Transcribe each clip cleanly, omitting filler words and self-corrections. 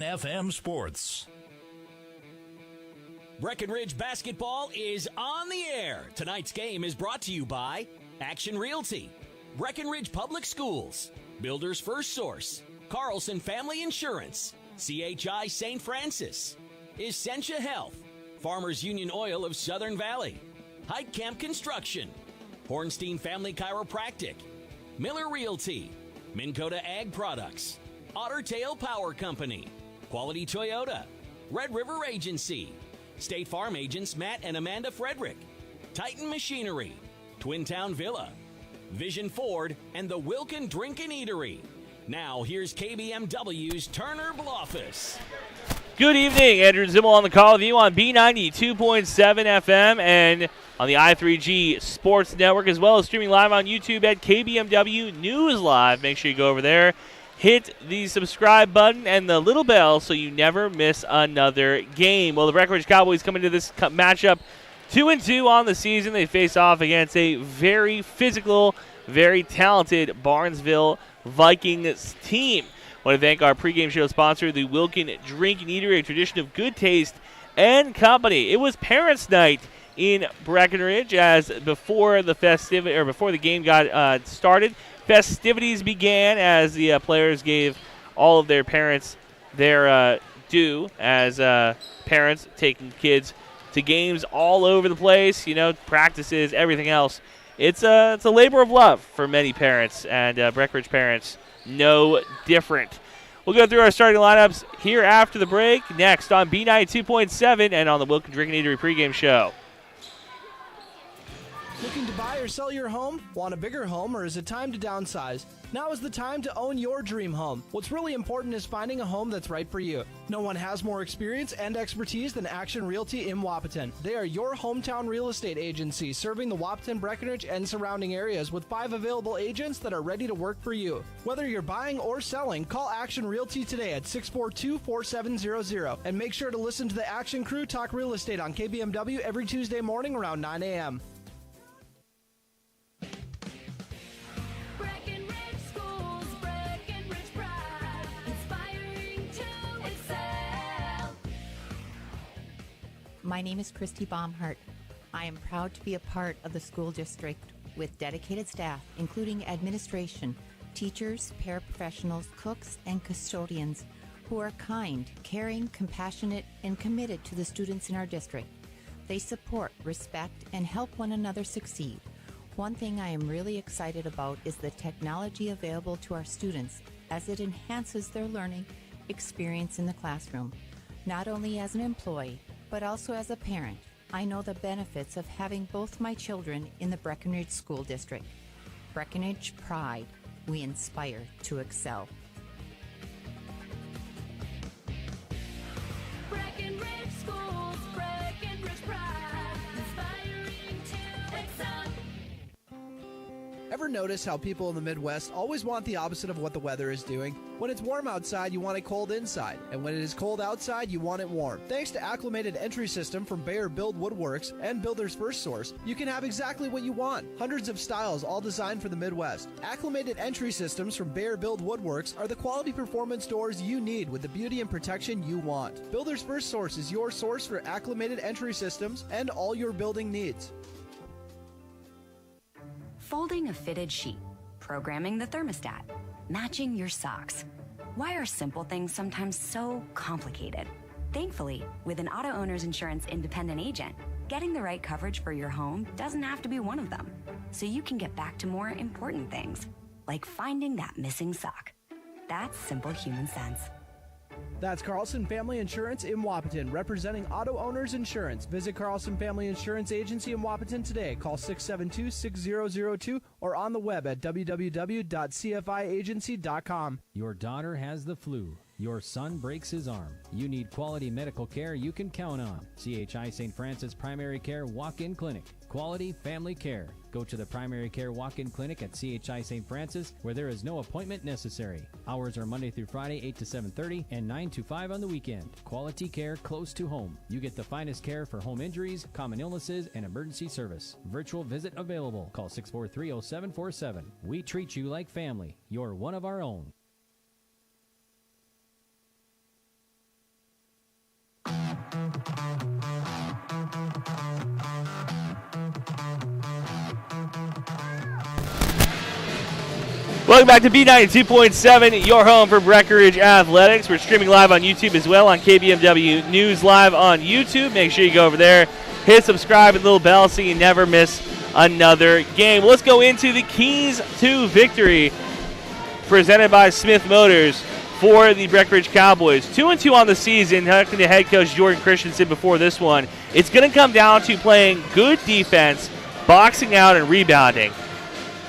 FM Sports. Breckenridge basketball is on the air. Tonight's game is brought to you by Action Realty, Breckenridge Public Schools, Builders First Source, Carlson Family Insurance, CHI St. Francis, Essentia Health, Farmers Union Oil of Southern Valley, Hike Camp Construction, Hornstein Family Chiropractic, Miller Realty, Minn Kota Ag Products, Otter Tail Power Company, Quality Toyota, Red River Agency, State Farm agents Matt and Amanda Frederick, Titan Machinery, Twin Town Villa, Vision Ford, and the Wilkin Drink and Eatery. Now, here's KBMW's Turner Bluffus. Good evening, Andrew Zimmel on the call with you on B92.7 FM and on the I3G Sports Network, as well as streaming live on YouTube at KBMW News Live. Make sure you go over there, hit the subscribe button and the little bell so you never miss another game. Well, the Breckenridge Cowboys come into this matchup 2-2 on the season. They face off against a very physical, very talented Barnesville Vikings team. I want to thank our pregame show sponsor, the Wilkin Drink and Eatery, a tradition of good taste and company. It was Parents' Night in Breckenridge as before the game got started. Festivities began as the players gave all of their parents their due as parents taking kids to games all over the place, practices, everything else. It's a labor of love for many parents, and Breckenridge parents no different. We'll go through our starting lineups here after the break, next on B92.7 and on the Wilkin Drink and Eatery pregame show. Looking to buy or sell your home? Want a bigger home, or is it time to downsize? Now is the time to own your dream home. What's really important is finding a home that's right for you. No one has more experience and expertise than Action Realty in Wahpeton. They are your hometown real estate agency, serving the Wahpeton, Breckenridge, and surrounding areas with 5 available agents that are ready to work for you. Whether you're buying or selling, call Action Realty today at 642-4700. And make sure to listen to the Action Crew talk real estate on KBMW every Tuesday morning around 9 a.m. My name is Christy Baumhart. I am proud to be a part of the school district with dedicated staff, including administration, teachers, paraprofessionals, cooks, and custodians who are kind, caring, compassionate, and committed to the students in our district. They support, respect, and help one another succeed. One thing I am really excited about is the technology available to our students as it enhances their learning experience in the classroom. Not only as an employee, but also as a parent, I know the benefits of having both my children in the Breckenridge School District. Breckenridge Pride. We inspire to excel. Breckenridge Schools, Breckenridge Pride, inspiring to excel. Ever notice how people in the Midwest always want the opposite of what the weather is doing? When it's warm outside, you want it cold inside. And when it is cold outside, you want it warm. Thanks to Acclimated Entry System from Bayer Build Woodworks and Builders First Source, you can have exactly what you want. Hundreds of styles, all designed for the Midwest. Acclimated Entry Systems from Bayer Build Woodworks are the quality performance doors you need with the beauty and protection you want. Builders First Source is your source for acclimated entry systems and all your building needs. Folding a fitted sheet, programming the thermostat, matching your socks. Why are simple things sometimes so complicated? Thankfully, with an auto owner's insurance independent agent, getting the right coverage for your home doesn't have to be one of them. So you can get back to more important things, like finding that missing sock. That's simple human sense. That's Carlson Family Insurance in Wahpeton, representing auto owners insurance. Visit Carlson Family Insurance Agency in Wahpeton today. Call 672-6002 or on the web at www.cfiagency.com. Your daughter has the flu. Your son breaks his arm. You need quality medical care you can count on. CHI St. Francis Primary Care Walk-In Clinic. Quality family care. Go to the Primary Care Walk-In Clinic at CHI St. Francis, where there is no appointment necessary. Hours are Monday through Friday, 8 to 7:30 and 9 to 5 on the weekend. Quality care close to home. You get the finest care for home injuries, common illnesses, and emergency service. Virtual visit available. Call 643-0747. We treat you like family. You're one of our own. Welcome back to B92.7, your home for Breckenridge Athletics. We're streaming live on YouTube as well on KBMW News Live on YouTube. Make sure you go over there, hit subscribe and little bell so you never miss another game. Let's go into the keys to victory presented by Smith Motors for the Breckenridge Cowboys. 2-2 on the season, talking to head coach Jordan Christensen before this one. It's going to come down to playing good defense, boxing out, and rebounding.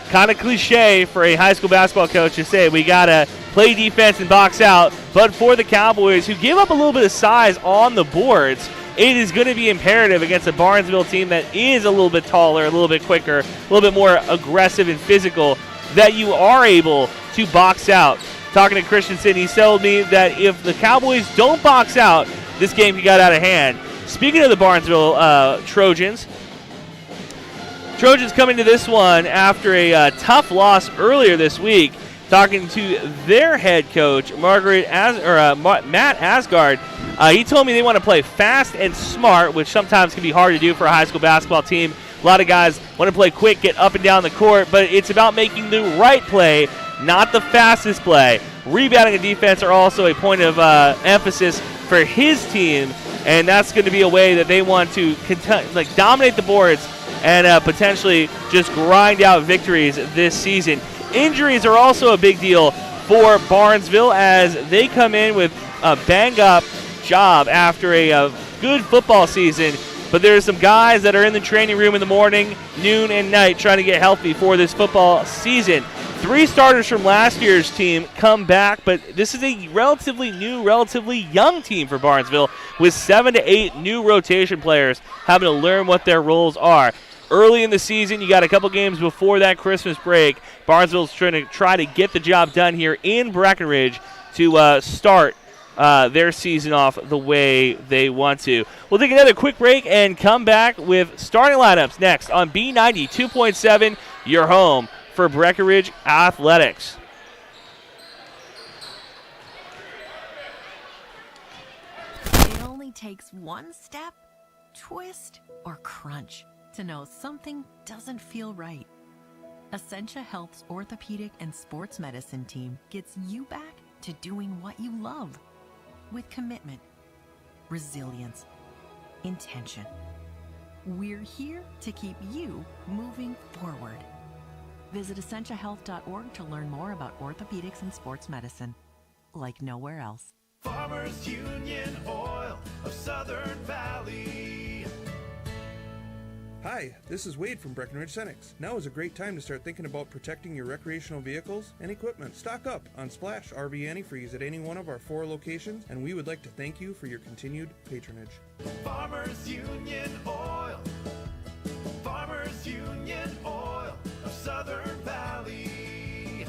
Kind of cliche for a high school basketball coach to say we got to play defense and box out, but for the Cowboys, who give up a little bit of size on the boards, it is going to be imperative against a Barnesville team that is a little bit taller, a little bit quicker, a little bit more aggressive and physical, that you are able to box out. Talking to Christensen, he told me that if the Cowboys don't box out, this game could get out of hand. Speaking of the Barnesville Trojans coming to this one after a tough loss earlier this week. Talking to their head coach, Matt Asgard, he told me they want to play fast and smart, which sometimes can be hard to do for a high school basketball team. A lot of guys want to play quick, get up and down the court, but it's about making the right play, not the fastest play. Rebounding and defense are also a point of emphasis for his team, and that's going to be a way that they want to dominate the boards and potentially just grind out victories this season. Injuries are also a big deal for Barnesville as they come in with a bang-up job after a good football season. But there's some guys that are in the training room in the morning, noon, and night trying to get healthy for this football season. 3 starters from last year's team come back, but this is a relatively new, relatively young team for Barnesville with 7 to 8 new rotation players having to learn what their roles are. Early in the season, you got a couple games before that Christmas break. Barnesville's try to get the job done here in Breckenridge to start their season off the way they want to. We'll take another quick break and come back with starting lineups next on B92.7, your home for Breckenridge Athletics. It only takes one step, twist, or crunch to know something doesn't feel right. Essentia Health's orthopedic and sports medicine team gets you back to doing what you love with commitment, resilience, intention. We're here to keep you moving forward. Visit essentiahealth.org to learn more about orthopedics and sports medicine, like nowhere else. Farmers Union Oil of Southern Valley. Hi, this is Wade from Breckenridge Cenex. Now is a great time to start thinking about protecting your recreational vehicles and equipment. Stock up on Splash RV Antifreeze at any one of our 4 locations, and we would like to thank you for your continued patronage. Farmers Union Oil. Farmers Union Oil of Southern Valley.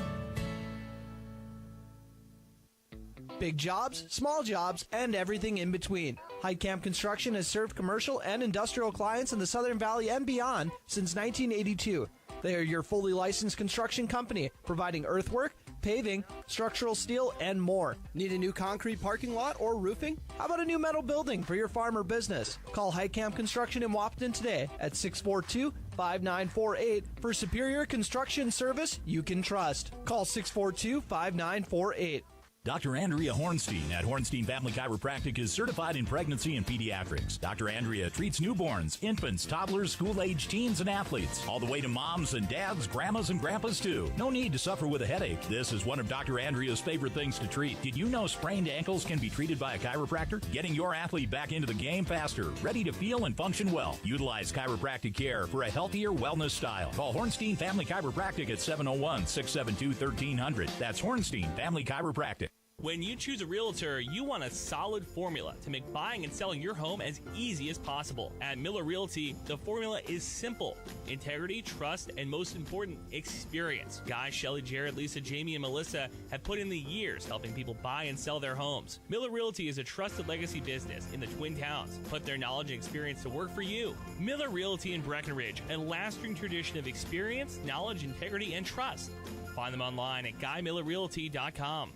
Big jobs, small jobs, and everything in between. Heitkamp Construction has served commercial and industrial clients in the Southern Valley and beyond since 1982. They are your fully licensed construction company, providing earthwork, paving, structural steel, and more. Need a new concrete parking lot or roofing? How about a new metal building for your farm or business? Call Heitkamp Construction in Wapton today at 642-5948 for superior construction service you can trust. Call 642-5948. Dr. Andrea Hornstein at Hornstein Family Chiropractic is certified in pregnancy and pediatrics. Dr. Andrea treats newborns, infants, toddlers, school-age teens, and athletes, all the way to moms and dads, grandmas and grandpas too. No need to suffer with a headache. This is one of Dr. Andrea's favorite things to treat. Did you know sprained ankles can be treated by a chiropractor? Getting your athlete back into the game faster, ready to feel and function well. Utilize chiropractic care for a healthier wellness style. Call Hornstein Family Chiropractic at 701-672-1300. That's Hornstein Family Chiropractic. When you choose a realtor, you want a solid formula to make buying and selling your home as easy as possible. At Miller Realty, the formula is simple: integrity, trust, and most important, experience. Guy, Shelley, Jared, Lisa, Jamie, and Melissa have put in the years helping people buy and sell their homes. Miller Realty is a trusted legacy business in the Twin Towns. Put their knowledge and experience to work for you. Miller Realty in Breckenridge, a lasting tradition of experience, knowledge, integrity, and trust. Find them online at GuyMillerRealty.com.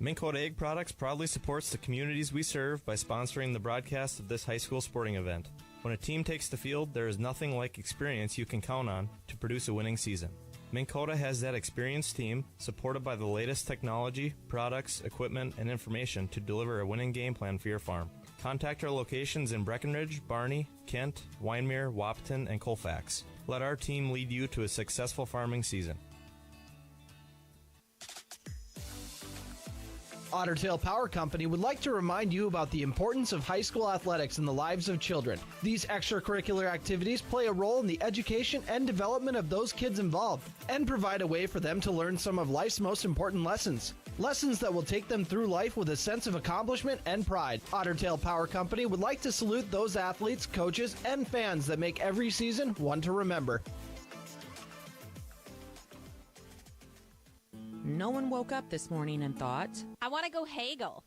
Mink Coat Egg Products proudly supports the communities we serve by sponsoring the broadcast of this high school sporting event. When a team takes the field, there is nothing like experience you can count on to produce a winning season. Minn Kota has that experienced team, supported by the latest technology, products, equipment, and information to deliver a winning game plan for your farm. Contact our locations in Breckenridge, Barney, Kent, Wyndmere, Wahpeton, and Colfax. Let our team lead you to a successful farming season. Otter Tail Power Company would like to remind you about the importance of high school athletics in the lives of children. These extracurricular activities play a role in the education and development of those kids involved and provide a way for them to learn some of life's most important lessons. Lessons that will take them through life with a sense of accomplishment and pride. Otter Tail Power Company would like to salute those athletes, coaches, and fans that make every season one to remember. No one woke up this morning and thought, I want to go haggle.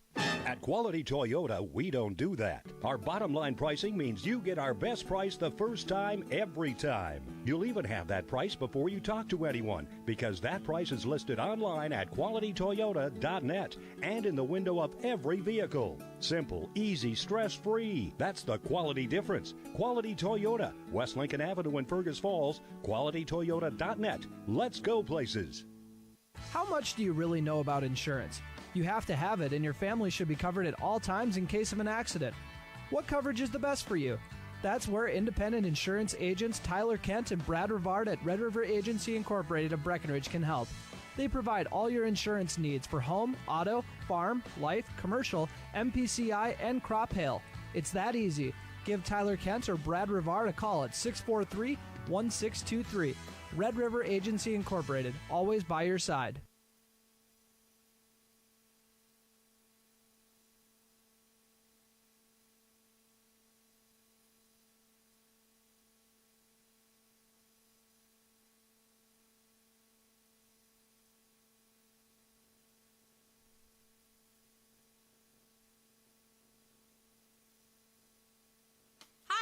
At Quality Toyota, we don't do that. Our bottom line pricing means you get our best price the first time, every time. You'll even have that price before you talk to anyone, because that price is listed online at qualitytoyota.net and in the window of every vehicle. Simple, easy, stress-free. That's the quality difference. Quality Toyota, West Lincoln Avenue in Fergus Falls, qualitytoyota.net. Let's go places. How much do you really know about insurance? You have to have it, and your family should be covered at all times in case of an accident. What coverage is the best for you? That's where independent insurance agents Tyler Kent and Brad Rivard at Red River Agency Incorporated of Breckenridge can help. They provide all your insurance needs for home, auto, farm, life, commercial, MPCI, and crop hail. It's that easy. Give Tyler Kent or Brad Rivard a call at 643-1623. Red River Agency Incorporated, always by your side.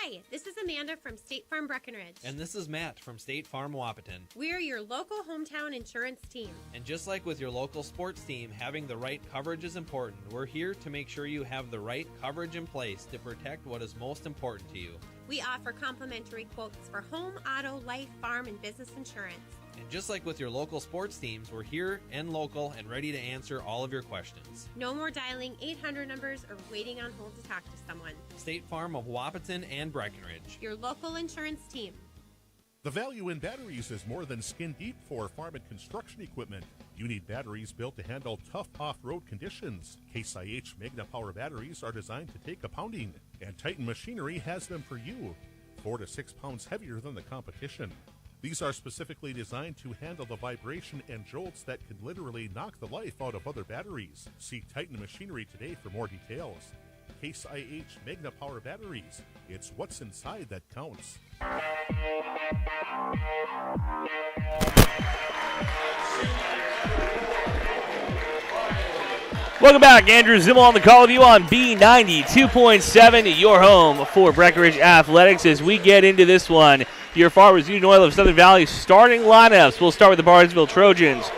Hi, this is Amanda from State Farm Breckenridge. And this is Matt from State Farm Wahpeton. We're your local hometown insurance team. And just like with your local sports team, having the right coverage is important. We're here to make sure you have the right coverage in place to protect what is most important to you. We offer complimentary quotes for home, auto, life, farm, and business insurance. And just like with your local sports teams, we're here and local and ready to answer all of your questions. No more dialing 800 numbers or waiting on hold to talk to someone. State Farm of Wahpeton and Breckenridge. Your local insurance team. The value in batteries is more than skin deep for farm and construction equipment. You need batteries built to handle tough off-road conditions. Case IH Magna Power batteries are designed to take a pounding, and Titan Machinery has them for you, 4 to 6 pounds heavier than the competition. These are specifically designed to handle the vibration and jolts that can literally knock the life out of other batteries. See Titan Machinery today for more details. Case IH Magna Power batteries. It's what's inside that counts. Welcome back. Andrew Zimmel on the call with you on B92.7, your home for Breckenridge Athletics. As we get into this one, your Farmers Union Oil of Southern Valley starting lineups. We'll start with the Barnesville Trojans.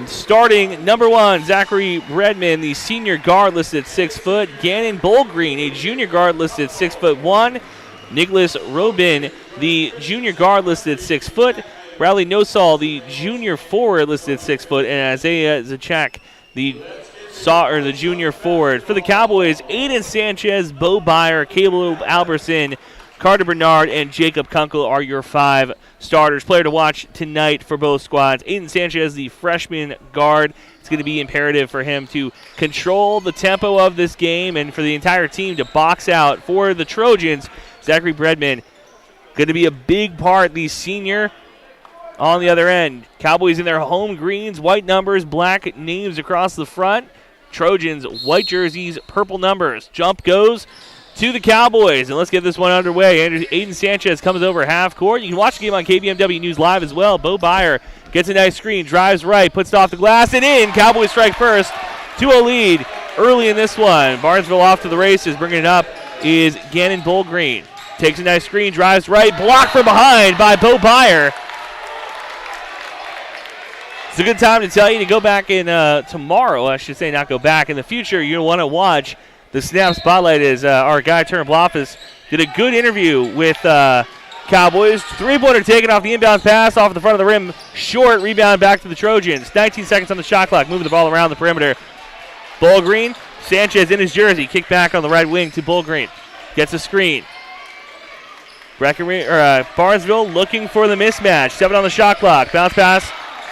Starting number 1, Zachary Bredman, the senior guard listed at 6 foot. Gannon Bolgreen, a junior guard listed at 6'1". Nicholas Robin, the junior guard listed at 6 foot. Bradley Nosal, the junior forward listed at 6 foot. And Isaiah Zachak, the junior forward. For the Cowboys, Aiden Sanchez, Bo Byer, Caleb Alberson, Carter Bernard, and Jacob Kunkel are your 5 starters. Player to watch tonight for both squads. Aiden Sanchez, the freshman guard. It's going to be imperative for him to control the tempo of this game and for the entire team to box out. For the Trojans, Zachary Bredman, going to be a big part, the senior. On the other end, Cowboys in their home greens, white numbers, black names across the front. Trojans, white jerseys, purple numbers. Jump goes to the Cowboys, and let's get this one underway. Aiden Sanchez comes over half court. You can watch the game on KBMW News Live as well. Bo Byer gets a nice screen, drives right, puts it off the glass, and in. Cowboys strike first, 2-0 lead early in this one. Barnesville off to the races. Bringing it up is Gannon Bolgreen. Takes a nice screen, drives right, blocked from behind by Bo Byer. It's a good time to tell you to go back in tomorrow. I should say not go back. In the future, you'll want to watch the Snap Spotlight. Is our guy Turner Blofis did a good interview with Cowboys. Three-pointer taken off the inbound pass off the front of the rim. Short rebound back to the Trojans. 19 seconds on the shot clock. Moving the ball around the perimeter. Bullgreen. Sanchez in his jersey. Kick back on the right wing to Bullgreen. Gets a screen. Barnesville looking for the mismatch. 7 on the shot clock. Bounce pass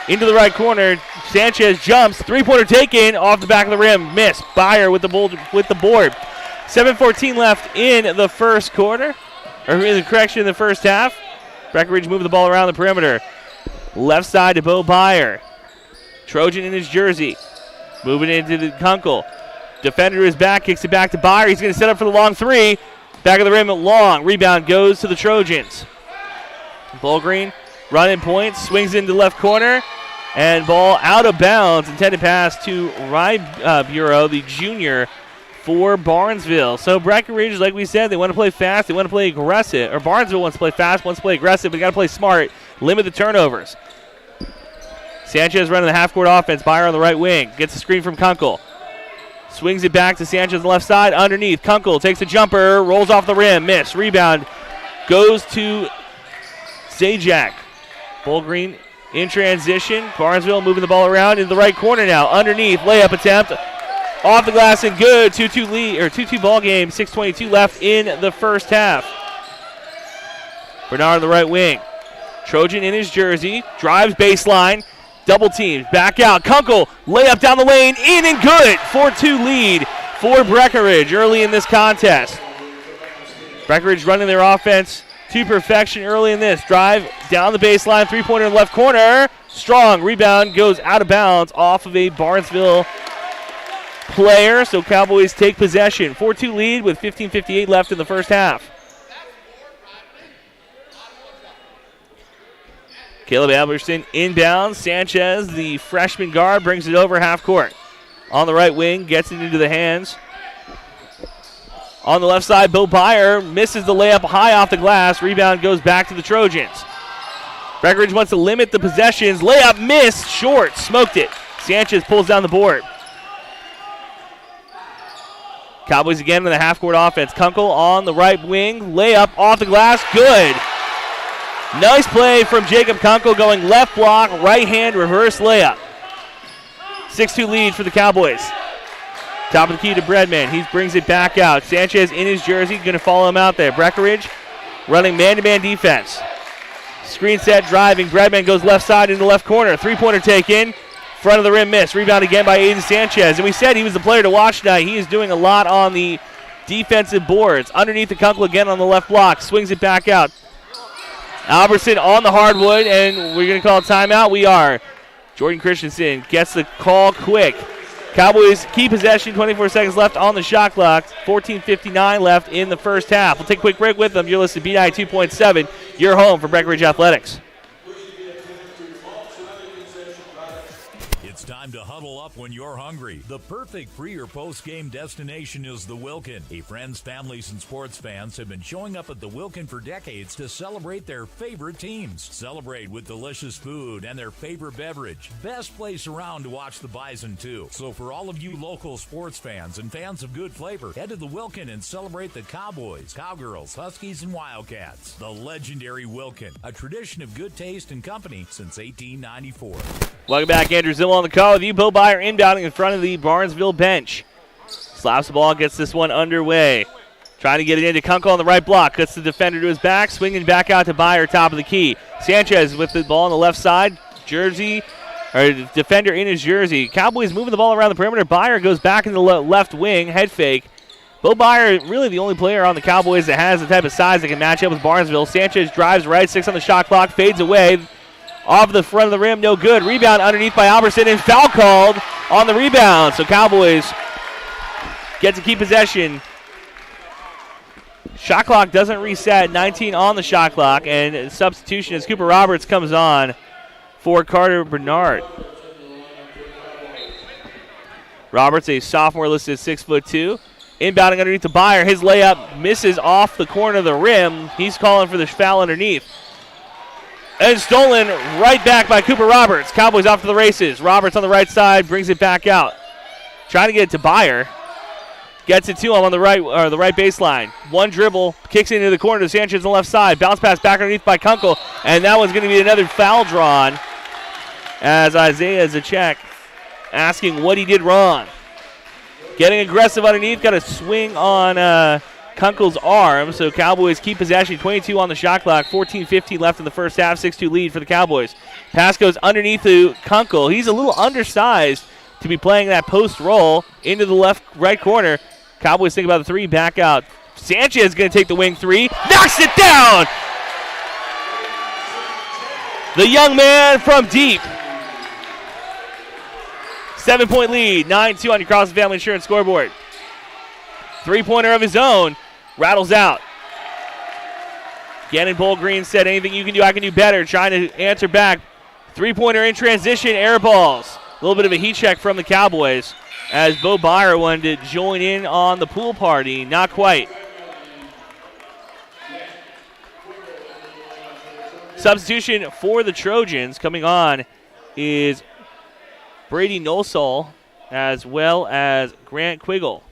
into the right corner. Sanchez jumps. Three-pointer taken off the back of the rim. Miss. Byer with the board. 7:14 left in the first quarter. Or in the first half. Breckenridge moving the ball around the perimeter. Left side to Bo Byer. Trojan in his jersey. Moving into the Kunkel. Defender is back. Kicks it back to Byer. He's going to set up for the long three. Back of the rim at long. Rebound goes to the Trojans. Bullgreen running point. Swings into left corner. And ball out of bounds. Intended pass to Bureau, the junior, for Barnesville. So Breckenridge, like we said, they want to play fast. They want to play aggressive. Or Barnesville wants to play fast, wants to play aggressive. But they got to play smart. Limit the turnovers. Sanchez running the half-court offense. Byer on the right wing. Gets a screen from Kunkel. Swings it back to Sanchez on the left side. Underneath. Kunkel takes a jumper. Rolls off the rim. Miss. Rebound goes to Zajac. Bullgreen in transition. Barnesville moving the ball around in the right corner now. Underneath. Layup attempt. Off the glass and good. 2-2 lead, or 2-2 ball game. 6:22 left in the first half. Bernard on the right wing. Trojan in his jersey. Drives baseline. Double teams. Back out. Kunkel. Layup down the lane. In and good. 4-2 lead for Breckenridge early in this contest. Breckenridge running their offense to perfection early in this. Drive down the baseline. Three-pointer in the left corner. Strong. Rebound goes out of bounds off of a Barnesville player. So Cowboys take possession. 4-2 lead with 15:58 left in the first half. Caleb Albertson inbounds. Sanchez, the freshman guard, brings it over half court. On the right wing, gets it into the hands. On the left side, Bo Byer misses the layup high off the glass. Rebound goes back to the Trojans. Breckenridge wants to limit the possessions. Layup missed, short, smoked it. Sanchez pulls down the board. Cowboys again in the half-court offense. Kunkel on the right wing. Layup off the glass, good. Nice play from Jacob Kunkel going left block, right hand, reverse layup. 6-2 lead for the Cowboys. Top of the key to Bredman. He brings it back out. Sanchez in his jersey, going to follow him out there. Breckenridge running man-to-man defense. Screen set, driving. Bredman goes left side into left corner. Three-pointer taken. Front of the rim miss. Rebound again by Aiden Sanchez. And we said he was the player to watch tonight. He is doing a lot on the defensive boards. Underneath the Kunkel again on the left block. Swings it back out. Albertson on the hardwood, and we're going to call a timeout. We are. Jordan Christensen gets the call quick. Cowboys keep possession, 24 seconds left on the shot clock. 14:59 left in the first half. We'll take a quick break with them. You're listening to B92.7, your home for Breckenridge Athletics. It's time to huddle up when you're hungry. The perfect pre- or post-game destination is the Wilkin. Friends, families, and sports fans have been showing up at the Wilkin for decades to celebrate their favorite teams. Celebrate with delicious food and their favorite beverage. Best place around to watch the Bison, too. So for all of you local sports fans and fans of good flavor, head to the Wilkin and celebrate the Cowboys, Cowgirls, Huskies, and Wildcats. The legendary Wilkin, a tradition of good taste and company since 1894. Welcome back. Andrew Zimmel on the call with you. Bo Byer inbounding in front of the Barnesville bench. Slaps the ball, gets this one underway. Trying to get it into Kunkel on the right block. Cuts the defender to his back. Swinging back out to Byer, top of the key. Sanchez with the ball on the left side. Defender in his jersey. Cowboys moving the ball around the perimeter. Byer goes back in the left wing. Head fake. Bo Byer, really the only player on the Cowboys that has the type of size that can match up with Barnesville. Sanchez drives right, 6 on the shot clock, fades away. Off the front of the rim, no good. Rebound underneath by Albertson, and foul called on the rebound. So Cowboys get to keep possession. Shot clock doesn't reset. 19 on the shot clock, and substitution as Cooper Roberts comes on for Carter Bernard. Roberts, a sophomore, listed at 6'2". Inbounding underneath to Byer. His layup misses off the corner of the rim. He's calling for the foul underneath. And stolen right back by Cooper Roberts. Cowboys off to the races. Roberts on the right side brings it back out. Trying to get it to Byer. Gets it to him on the right baseline. One dribble, kicks it into the corner to Sanchez on the left side. Bounce pass back underneath by Kunkel, and that one's going to be another foul drawn as Isaiah Zacek asking what he did wrong. Getting aggressive underneath, got a swing on Kunkel's arm, so Cowboys keep possession. 22 on the shot clock, 14-15 left in the first half, 6-2 lead for the Cowboys. Pass goes underneath to Kunkel. He's a little undersized to be playing that post roll into the right corner. Cowboys think about the three, back out. Sanchez is going to take the wing three, knocks it down! The young man from deep. 7-point lead, 9-2 on your Carlson Family Insurance scoreboard. Three-pointer of his own, rattles out. Gannon Bullgreen said, anything you can do, I can do better. Trying to answer back. Three-pointer in transition, air balls. A little bit of a heat check from the Cowboys as Bo Byer wanted to join in on the pool party. Not quite. Substitution for the Trojans coming on is Brady Nosal as well as Grant Quiggle.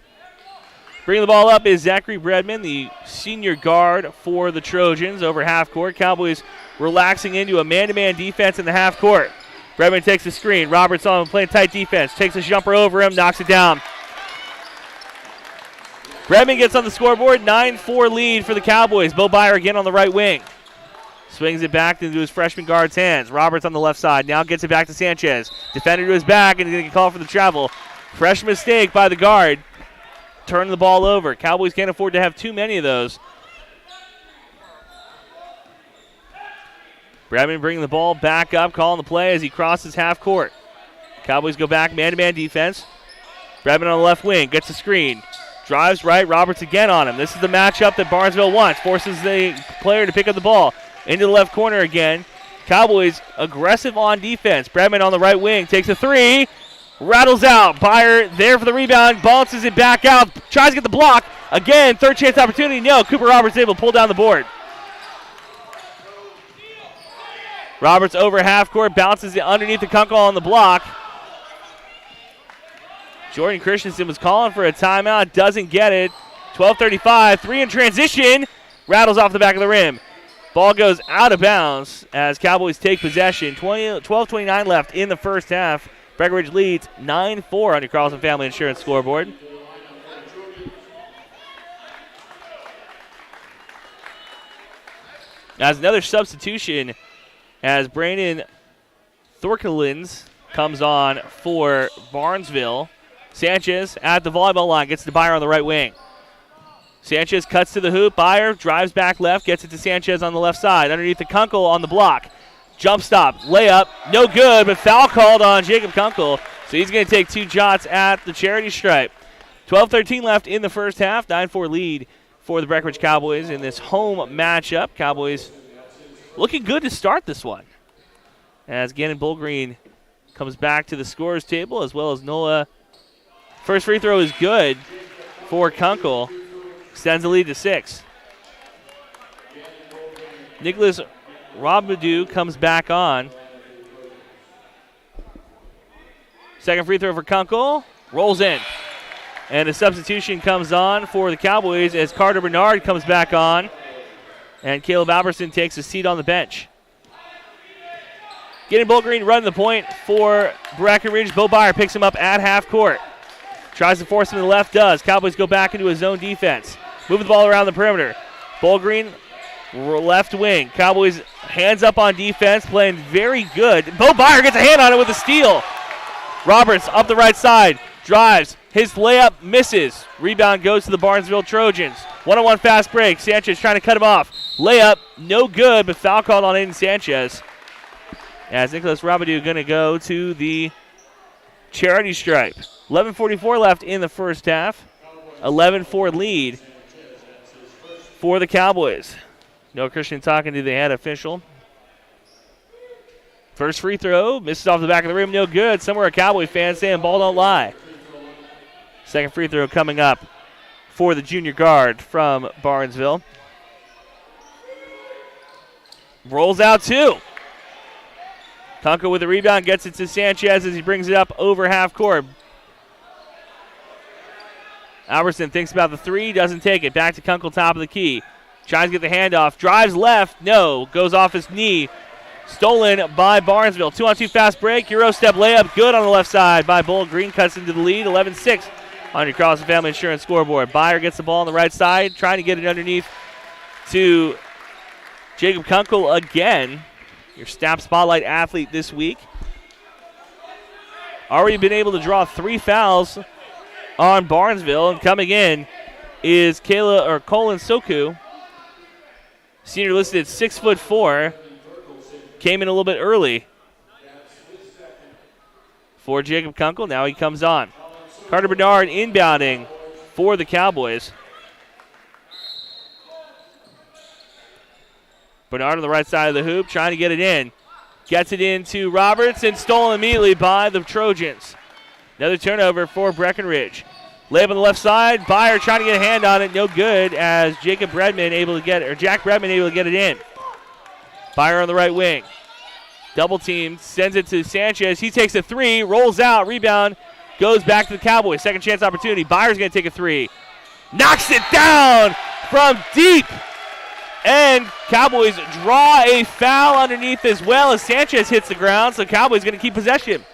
Bringing the ball up is Zachary Bredman, the senior guard for the Trojans over half court. Cowboys relaxing into a man-to-man defense in the half court. Bredman takes the screen. Roberts on him playing tight defense. Takes a jumper over him, knocks it down. Bredman gets on the scoreboard. 9-4 lead for the Cowboys. Bo Byer again on the right wing. Swings it back into his freshman guard's hands. Roberts on the left side. Now gets it back to Sanchez. Defender to his back, and he's going to get called for the travel. Fresh mistake by the guard. Turn the ball over. Cowboys can't afford to have too many of those. Bradman bringing the ball back up, calling the play as he crosses half court. Cowboys go back, man-to-man defense. Bradman on the left wing, gets the screen. Drives right, Roberts again on him. This is the matchup that Barnesville wants. Forces the player to pick up the ball. Into the left corner again. Cowboys aggressive on defense. Bradman on the right wing, takes a three. Rattles out. Byer there for the rebound. Bounces it back out. Tries to get the block. Again, third chance opportunity. No, Cooper Roberts able to pull down the board. Roberts over half court. Bounces it underneath the Kunkel on the block. Jordan Christensen was calling for a timeout. Doesn't get it. 12:35. Three in transition. Rattles off the back of the rim. Ball goes out of bounds as Cowboys take possession. 12:29 left in the first half. Breckenridge leads 9-4 on your Carlson Family Insurance scoreboard. As another substitution as Brandon Thorkelins comes on for Barnesville. Sanchez at the volleyball line, gets to Byer on the right wing. Sanchez cuts to the hoop. Byer drives back left, gets it to Sanchez on the left side. Underneath the Kunkel on the block. Jump stop, layup, no good, but foul called on Jacob Kunkel. So he's going to take two shots at the charity stripe. 12:13 left in the first half. 9-4 lead for the Breckenridge Cowboys in this home matchup. Cowboys looking good to start this one. As Gannon Bullgreen comes back to the scorer's table, as well as Noah. First free throw is good for Kunkel. Extends the lead to 6. Nicholas Robidou comes back on. Second free throw for Kunkel. Rolls in. And a substitution comes on for the Cowboys as Carter Bernard comes back on. And Caleb Albertson takes a seat on the bench. Getting Bullgreen running the point for Breckenridge. Bo Byer picks him up at half court. Tries to force him to the left, does. Cowboys go back into a zone defense. Moving the ball around the perimeter. Bullgreen, left wing. Cowboys hands up on defense, playing very good. Bo Byer gets a hand on it with a steal. Roberts up the right side, drives. His layup misses. Rebound goes to the Barnesville Trojans. One-on-one fast break. Sanchez trying to cut him off. Layup, no good, but foul called on Aiden Sanchez. As Nicholas Robidou going to go to the charity stripe. 11:44 left in the first half. 11-4 lead for the Cowboys. No Christian talking to the head official. First free throw, misses off the back of the rim, no good. Somewhere a Cowboy fan saying ball don't lie. Second free throw coming up for the junior guard from Barnesville. Rolls out two. Kunkel with the rebound, gets it to Sanchez as he brings it up over half court. Albertson thinks about the three, doesn't take it. Back to Kunkel, top of the key. Tries to get the handoff. Drives left. No. Goes off his knee. Stolen by Barnesville. 2-on-2 fast break. Euro step layup. Good on the left side by Bull Green. Cuts into the lead. 11-6 on your Carlson Family Insurance scoreboard. Byer gets the ball on the right side. Trying to get it underneath to Jacob Kunkel again. Your Snap Spotlight athlete this week. Already been able to draw 3 fouls on Barnesville. And coming in is Colin Soku. Senior listed at 6'4". Came in a little bit early for Jacob Kunkel. Now he comes on. Carter Bernard inbounding for the Cowboys. Bernard on the right side of the hoop, trying to get it in. Gets it into Roberts and stolen immediately by the Trojans. Another turnover for Breckenridge. Layup on the left side. Byer trying to get a hand on it. No good as Jack Bredman able to get it in. Byer on the right wing. Double team. Sends it to Sanchez. He takes a three. Rolls out. Rebound. Goes back to the Cowboys. Second chance opportunity. Byer's going to take a three. Knocks it down from deep. And Cowboys draw a foul underneath as well as Sanchez hits the ground. So Cowboys going to keep possession.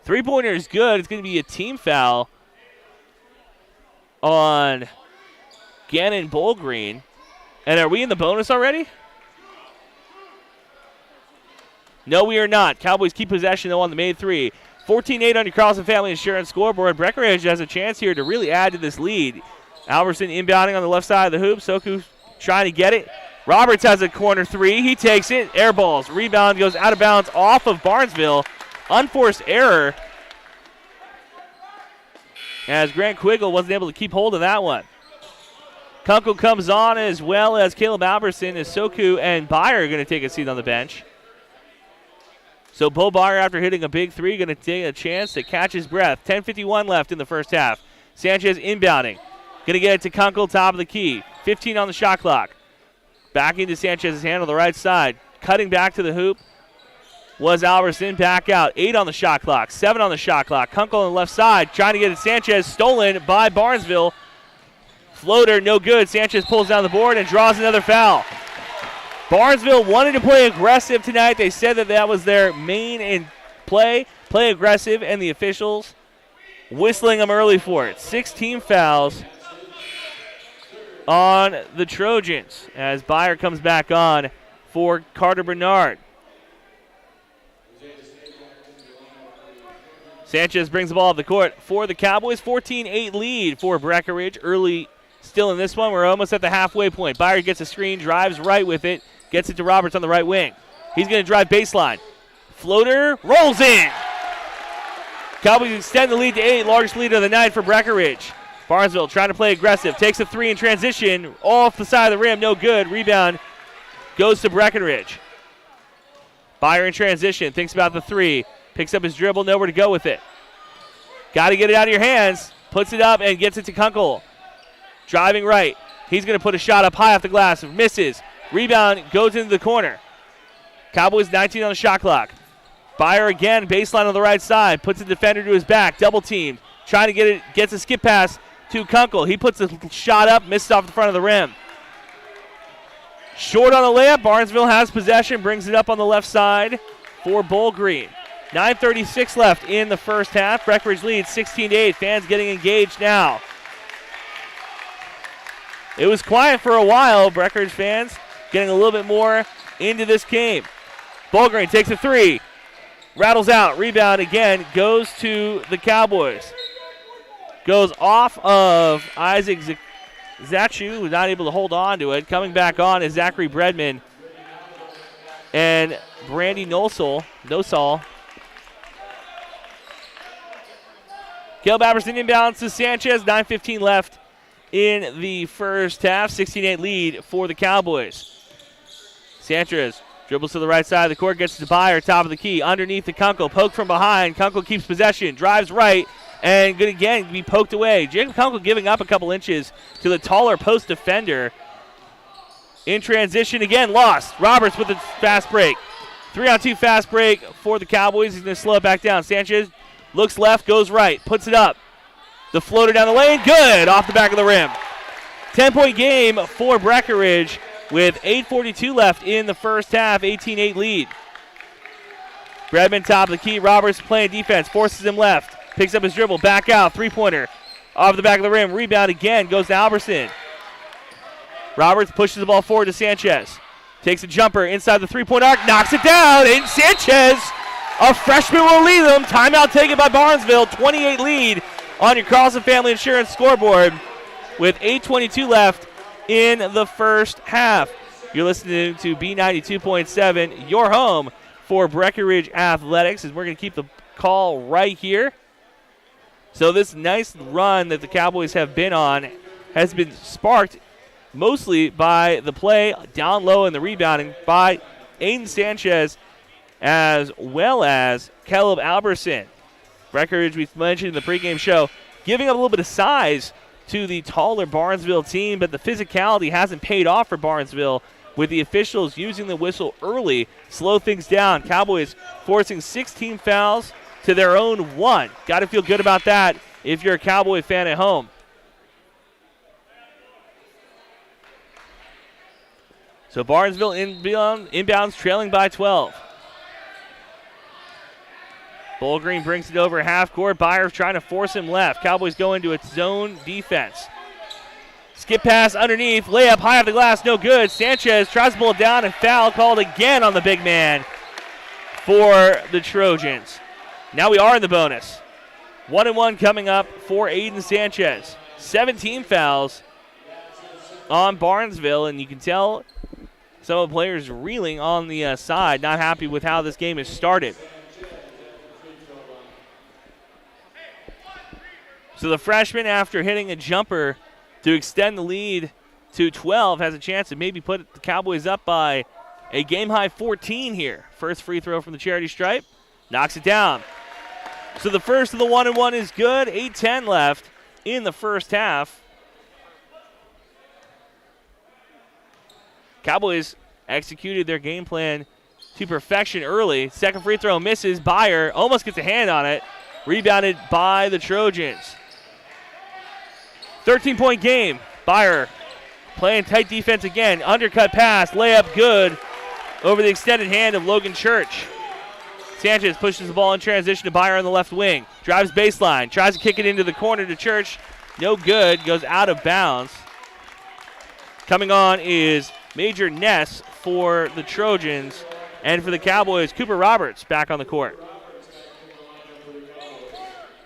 Three-pointer is good. It's going to be a team foul on Gannon Bullgreen. And are we in the bonus already? No, we are not. Cowboys keep possession, though, on the made three. 14-8 on your Carlson Family Insurance scoreboard. Breckenridge has a chance here to really add to this lead. Albertson inbounding on the left side of the hoop. Soku trying to get it. Roberts has a corner three. He takes it. Air balls. Rebound goes out of bounds off of Barnesville. Unforced error as Grant Quiggle wasn't able to keep hold of that one. Kunkel comes on as well as Caleb Albertson as Soku and Byer are going to take a seat on the bench. So Bo Byer, after hitting a big three, going to take a chance to catch his breath. 10:51 left in the first half. Sanchez inbounding. Going to get it to Kunkel, top of the key. 15 on the shot clock. Back into Sanchez's hand on the right side. Cutting back to the hoop was Albertson. Back out. 8 on the shot clock. 7 on the shot clock. Kunkel on the left side. Trying to get it Sanchez. Stolen by Barnesville. Floater, no good. Sanchez pulls down the board and draws another foul. Barnesville wanted to play aggressive tonight. They said that was their main in play aggressive, and the officials whistling them early for it. 16 fouls on the Trojans as Byer comes back on for Carter Bernard. Sanchez brings the ball up the court for the Cowboys. 14-8 lead for Breckenridge. Early still in this one. We're almost at the halfway point. Byer gets a screen, drives right with it, gets it to Roberts on the right wing. He's going to drive baseline. Floater, rolls in. Cowboys extend the lead to 8, largest lead of the night for Breckenridge. Barnesville trying to play aggressive, takes a three in transition, off the side of the rim, no good. Rebound goes to Breckenridge. Byer in transition, thinks about the three, picks up his dribble, nowhere to go with it. Got to get it out of your hands, puts it up and gets it to Kunkel. Driving right, he's going to put a shot up high off the glass, misses. Rebound goes into the corner. Cowboys 19 on the shot clock. Byer again, baseline on the right side, puts a defender to his back, double teamed, trying to get it, gets a skip pass to Kunkel. He puts a shot up, missed off the front of the rim. Short on the layup, Barnesville has possession, brings it up on the left side for Bull Green. 9:36 left in the first half. Breckenridge leads 16-8. Fans getting engaged now. It was quiet for a while. Breckenridge fans getting a little bit more into this game. Bull Green takes a three. Rattles out. Rebound again. Goes to the Cowboys. Goes off of Isaac Zachu, who's not able to hold on to it. Coming back on is Zachary Bredman and Brandy Nosal. Caleb Albertson inbounds to Sanchez. 9:15 left in the first half. 16-8 lead for the Cowboys. Sanchez dribbles to the right side of the court, gets to Byer, top of the key, underneath the Kunkel, poke from behind. Kunkel keeps possession, drives right, and good again, be poked away. Jacob Kunkel giving up a couple inches to the taller post defender. In transition again, lost. Roberts with the fast break. 3-on-2 fast break for the Cowboys. He's going to slow it back down. Sanchez looks left, goes right, puts it up. The floater down the lane, good, off the back of the rim. 10-point game for Breckenridge with 8:42 left in the first half, 18-8 lead. Bredman top of the key, Roberts playing defense, forces him left, picks up his dribble, back out, three-pointer, off the back of the rim, rebound again, goes to Albertson. Roberts pushes the ball forward to Sanchez. Takes a jumper inside the three-point arc, knocks it down, and Sanchez, a freshman, will lead them. Timeout taken by Barnesville, 28 lead on your Carlson Family Insurance scoreboard with 8:22 left in the first half. You're listening to B92.7, your home for Breckenridge Athletics, as we're going to keep the call right here. So this nice run that the Cowboys have been on has been sparked mostly by the play down low and the rebounding by Aiden Sanchez as well as Caleb Albertson. Breckenridge, we mentioned in the pregame show, giving up a little bit of size to the taller Barnesville team, but the physicality hasn't paid off for Barnesville with the officials using the whistle early, slow things down. Cowboys forcing 16 fouls to their own 1. Got to feel good about that if you're a Cowboy fan at home. So Barnesville inbounds trailing by 12. Bullgreen brings it over half court. Byers trying to force him left. Cowboys go into its zone defense. Skip pass underneath. Layup high off the glass. No good. Sanchez tries to pull it down and foul called again on the big man for the Trojans. Now we are in the bonus. 1-1 coming up for Aiden Sanchez. 17 fouls on Barnesville, and you can tell some of the players reeling on the side, not happy with how this game has started. So the freshman, after hitting a jumper to extend the lead to 12, has a chance to maybe put the Cowboys up by a game-high 14 here. First free throw from the charity stripe. Knocks it down. So the first of the 1-1 is good. 8:10 left in the first half. Cowboys executed their game plan to perfection early. Second free throw misses. Byer almost gets a hand on it. Rebounded by the Trojans. 13-point game. Byer playing tight defense again. Undercut pass. Layup good over the extended hand of Logan Church. Sanchez pushes the ball in transition to Byer on the left wing. Drives baseline. Tries to kick it into the corner to Church. No good. Goes out of bounds. Coming on is Major Ness for the Trojans. And for the Cowboys, Cooper Roberts back on the court.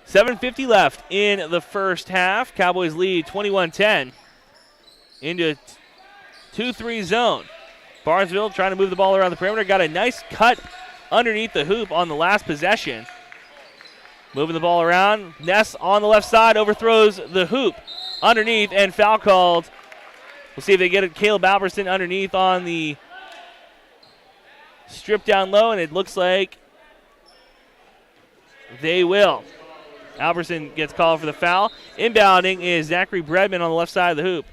7:50 left in the first half. Cowboys lead 21-10 into 2-3 zone. Barnesville trying to move the ball around the perimeter. Got a nice cut underneath the hoop on the last possession. Moving the ball around. Ness on the left side overthrows the hoop underneath and foul called. We'll see if they get it. Caleb Albertson underneath on the strip down low, and it looks like they will. Albertson gets called for the foul. Inbounding is Zachary Bredman on the left side of the hoop.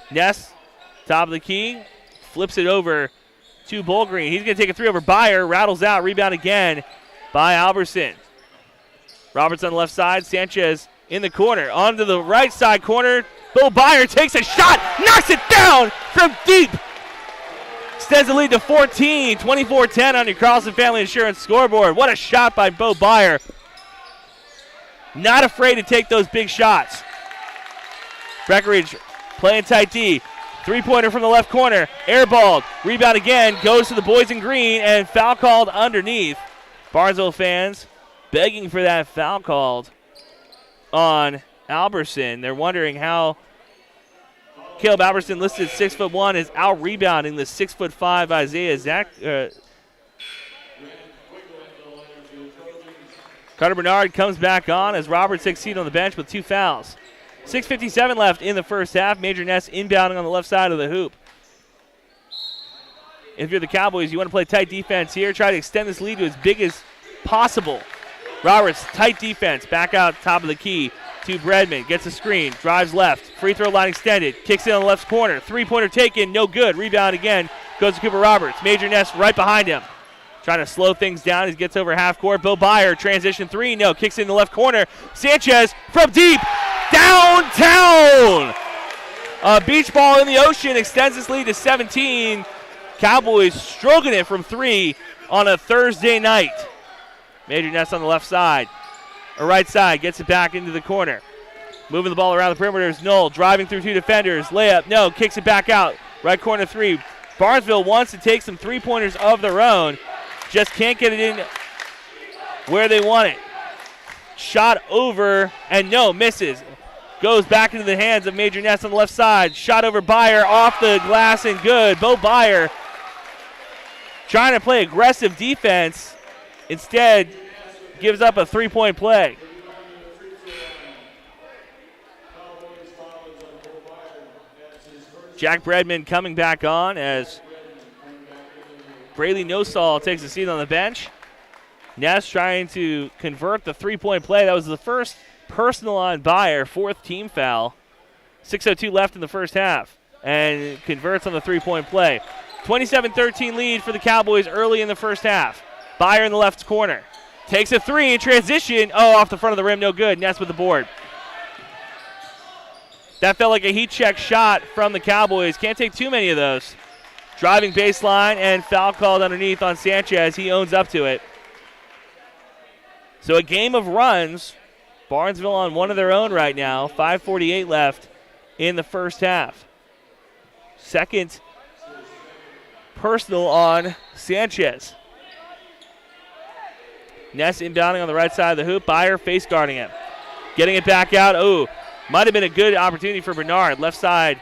Ness, top of the key, flips it over to Bullgreen. He's going to take a three over Byer, rattles out, rebound again by Albertson. Roberts on the left side, Sanchez in the corner. Onto the right side corner, Bill Byer takes a shot, knocks it down from deep. Extends the lead to 14, 24-10 on your Carlson Family Insurance scoreboard. What a shot by Bo Byer. Not afraid to take those big shots. Breckenridge playing tight D. Three-pointer from the left corner. Airballed. Rebound again. Goes to the boys in green and foul called underneath. Barnesville fans begging for that foul called on Albertson. They're wondering how Caleb Albertson, listed 6'1", is out-rebounding the 6'5" Isaiah Carter Bernard comes back on as Roberts takes seat on the bench with 2 fouls. 6:57 left in the first half. Major Ness inbounding on the left side of the hoop. If you're the Cowboys, you want to play tight defense here. Try to extend this lead to as big as possible. Roberts, tight defense. Back out top of the key to Bredman. Gets a screen. Drives left. Free throw line extended. Kicks in on the left corner. Three-pointer taken. No good. Rebound again. Goes to Cooper Roberts. Major Ness right behind him. trying to slow things down. He gets over half court. Bo Byer, transition three. No, kicks in the left corner. Sanchez from deep. Downtown. A beach ball in the ocean extends this lead to 17. Cowboys stroking it from three on a Thursday night. Major Ness on the left side. Or right side, gets it back into the corner. Moving the ball around the perimeter is Knoll. Driving through two defenders. Layup, no, kicks it back out. Right corner three. Barnesville wants to take some three-pointers of their own. Just can't get it in where they want it. Shot over, and no, misses. Goes back into the hands of Major Ness on the left side. Shot over Byer, off the glass and good. Bo Byer trying to play aggressive defense. Instead, gives up a three-point play. Jack Bredman coming back on as Braley Nosal takes a seat on the bench. Ness trying to convert the three-point play. That was the first personal on Byer, fourth team foul. 6:02 left in the first half, and converts on the three-point play. 27-13 lead for the Cowboys early in the first half. Byer in the left corner. Takes a three in transition. Oh, off the front of the rim, no good. Ness with the board. That felt like a heat check shot from the Cowboys. Can't take too many of those. Driving baseline and foul called underneath on Sanchez. He owns up to it. So a game of runs. Barnesville on one of their own right now. 5:48 left in the first half. Second personal on Sanchez. Ness inbounding on the right side of the hoop. Byer face guarding him. Getting it back out. Oh, might have been a good opportunity for Bernard. Left side.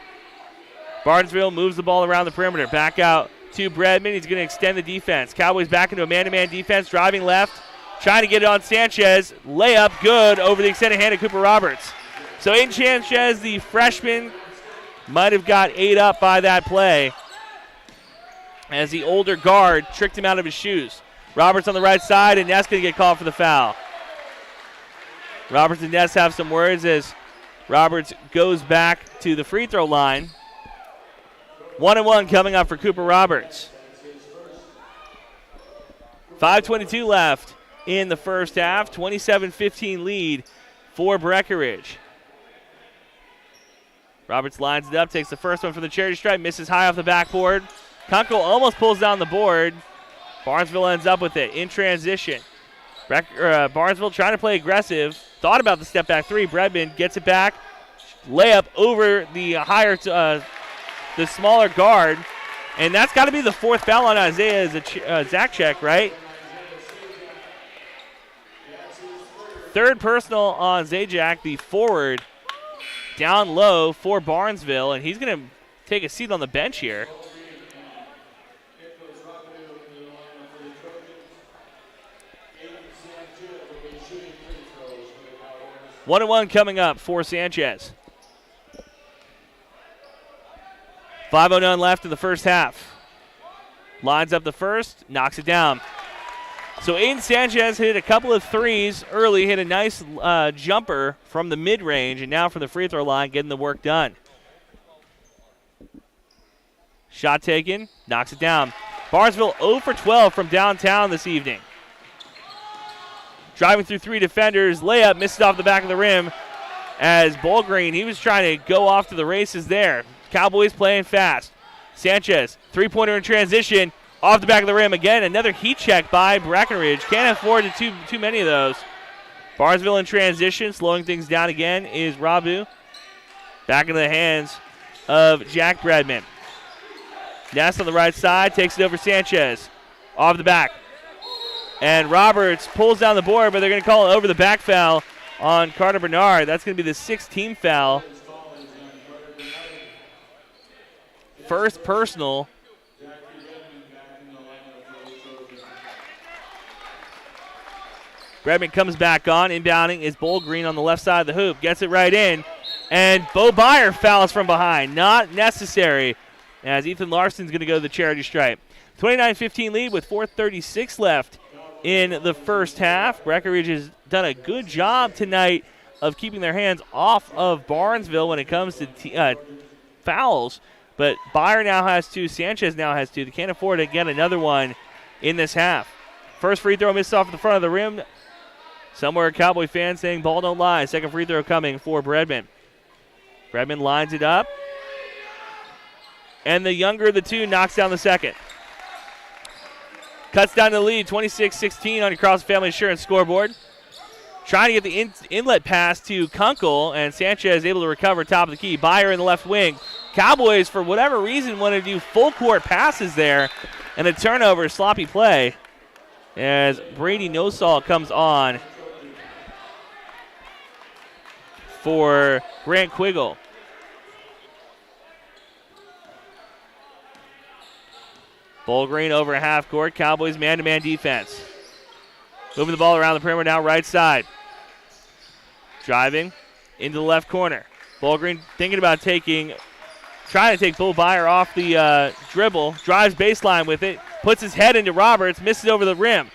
Barnesville moves the ball around the perimeter. Back out to Bredman. He's going to extend the defense. Cowboys back into a man-to-man defense. Driving left. Trying to get it on Sanchez. Layup good over the extended hand of Cooper Roberts. So Aiden Sanchez, the freshman, might have got ate up by that play as the older guard tricked him out of his shoes. Roberts on the right side, and Ness going to get called for the foul. Roberts and Ness have some words as Roberts goes back to the free throw line. 1-1 coming up for Cooper Roberts. 5:22 left in the first half. 27-15 lead for Breckenridge. Roberts lines it up, takes the first one for the charity stripe, misses high off the backboard. Kunkel almost pulls down the board. Barnesville ends up with it in transition. Barnesville trying to play aggressive. Thought about the step back three. Bredman gets it back. Layup over the the smaller guard. And that's got to be the fourth foul on Isaiah Zakchek, right? Third personal on Zajac, the forward, down low for Barnesville. And he's going to take a seat on the bench here. One and one coming up for Sanchez. 5:09 left in the first half. Lines up the first, knocks it down. So Aiden Sanchez hit a couple of threes early, hit a nice jumper from the mid-range, and now from the free throw line, getting the work done. Shot taken, knocks it down. Barnesville 0 for 12 from downtown this evening. Driving through three defenders, layup, misses off the back of the rim as Bolgreen, he was trying to go off to the races there. Cowboys playing fast. Sanchez, three-pointer in transition, off the back of the rim again. Another heat check by Breckenridge. Can't afford too many of those. Barnesville in transition, slowing things down again is Rabu. Back into the hands of Jack Bredman. Ness on the right side, takes it over Sanchez. Off the back. And Roberts pulls down the board, but they're going to call it over the back foul on Carter Bernard. That's going to be the sixth team foul. First personal. Bredman comes back on. Inbounding is Bolgreen on the left side of the hoop. Gets it right in. And Bo Byer fouls from behind. Not necessary, as Ethan Larson's going to go to the charity stripe. 29-15 lead with 4:36 left in the first half. Breckenridge has done a good job tonight of keeping their hands off of Barnesville when it comes to fouls. But Byer now has two. Sanchez now has two. They can't afford to get another one in this half. First free throw missed off the front of the rim. Somewhere a Cowboy fan saying ball don't lie. Second free throw coming for Bredman. Bredman lines it up. And the younger of the two knocks down the second. Cuts down the lead, 26-16 on your Carlson Family Insurance scoreboard. Trying to get the inlet pass to Kunkel, and Sanchez able to recover top of the key. Byer in the left wing. Cowboys, for whatever reason, want to do full court passes there, and a turnover, sloppy play, as Brady Nosal comes on for Grant Quiggle. Bullgreen over half court. Cowboys man-to-man defense. Moving the ball around the perimeter now, right side. Driving into the left corner. Bullgreen thinking about trying to take Bo Byer off the dribble. Drives baseline with it. Puts his head into Roberts. Misses over the rim.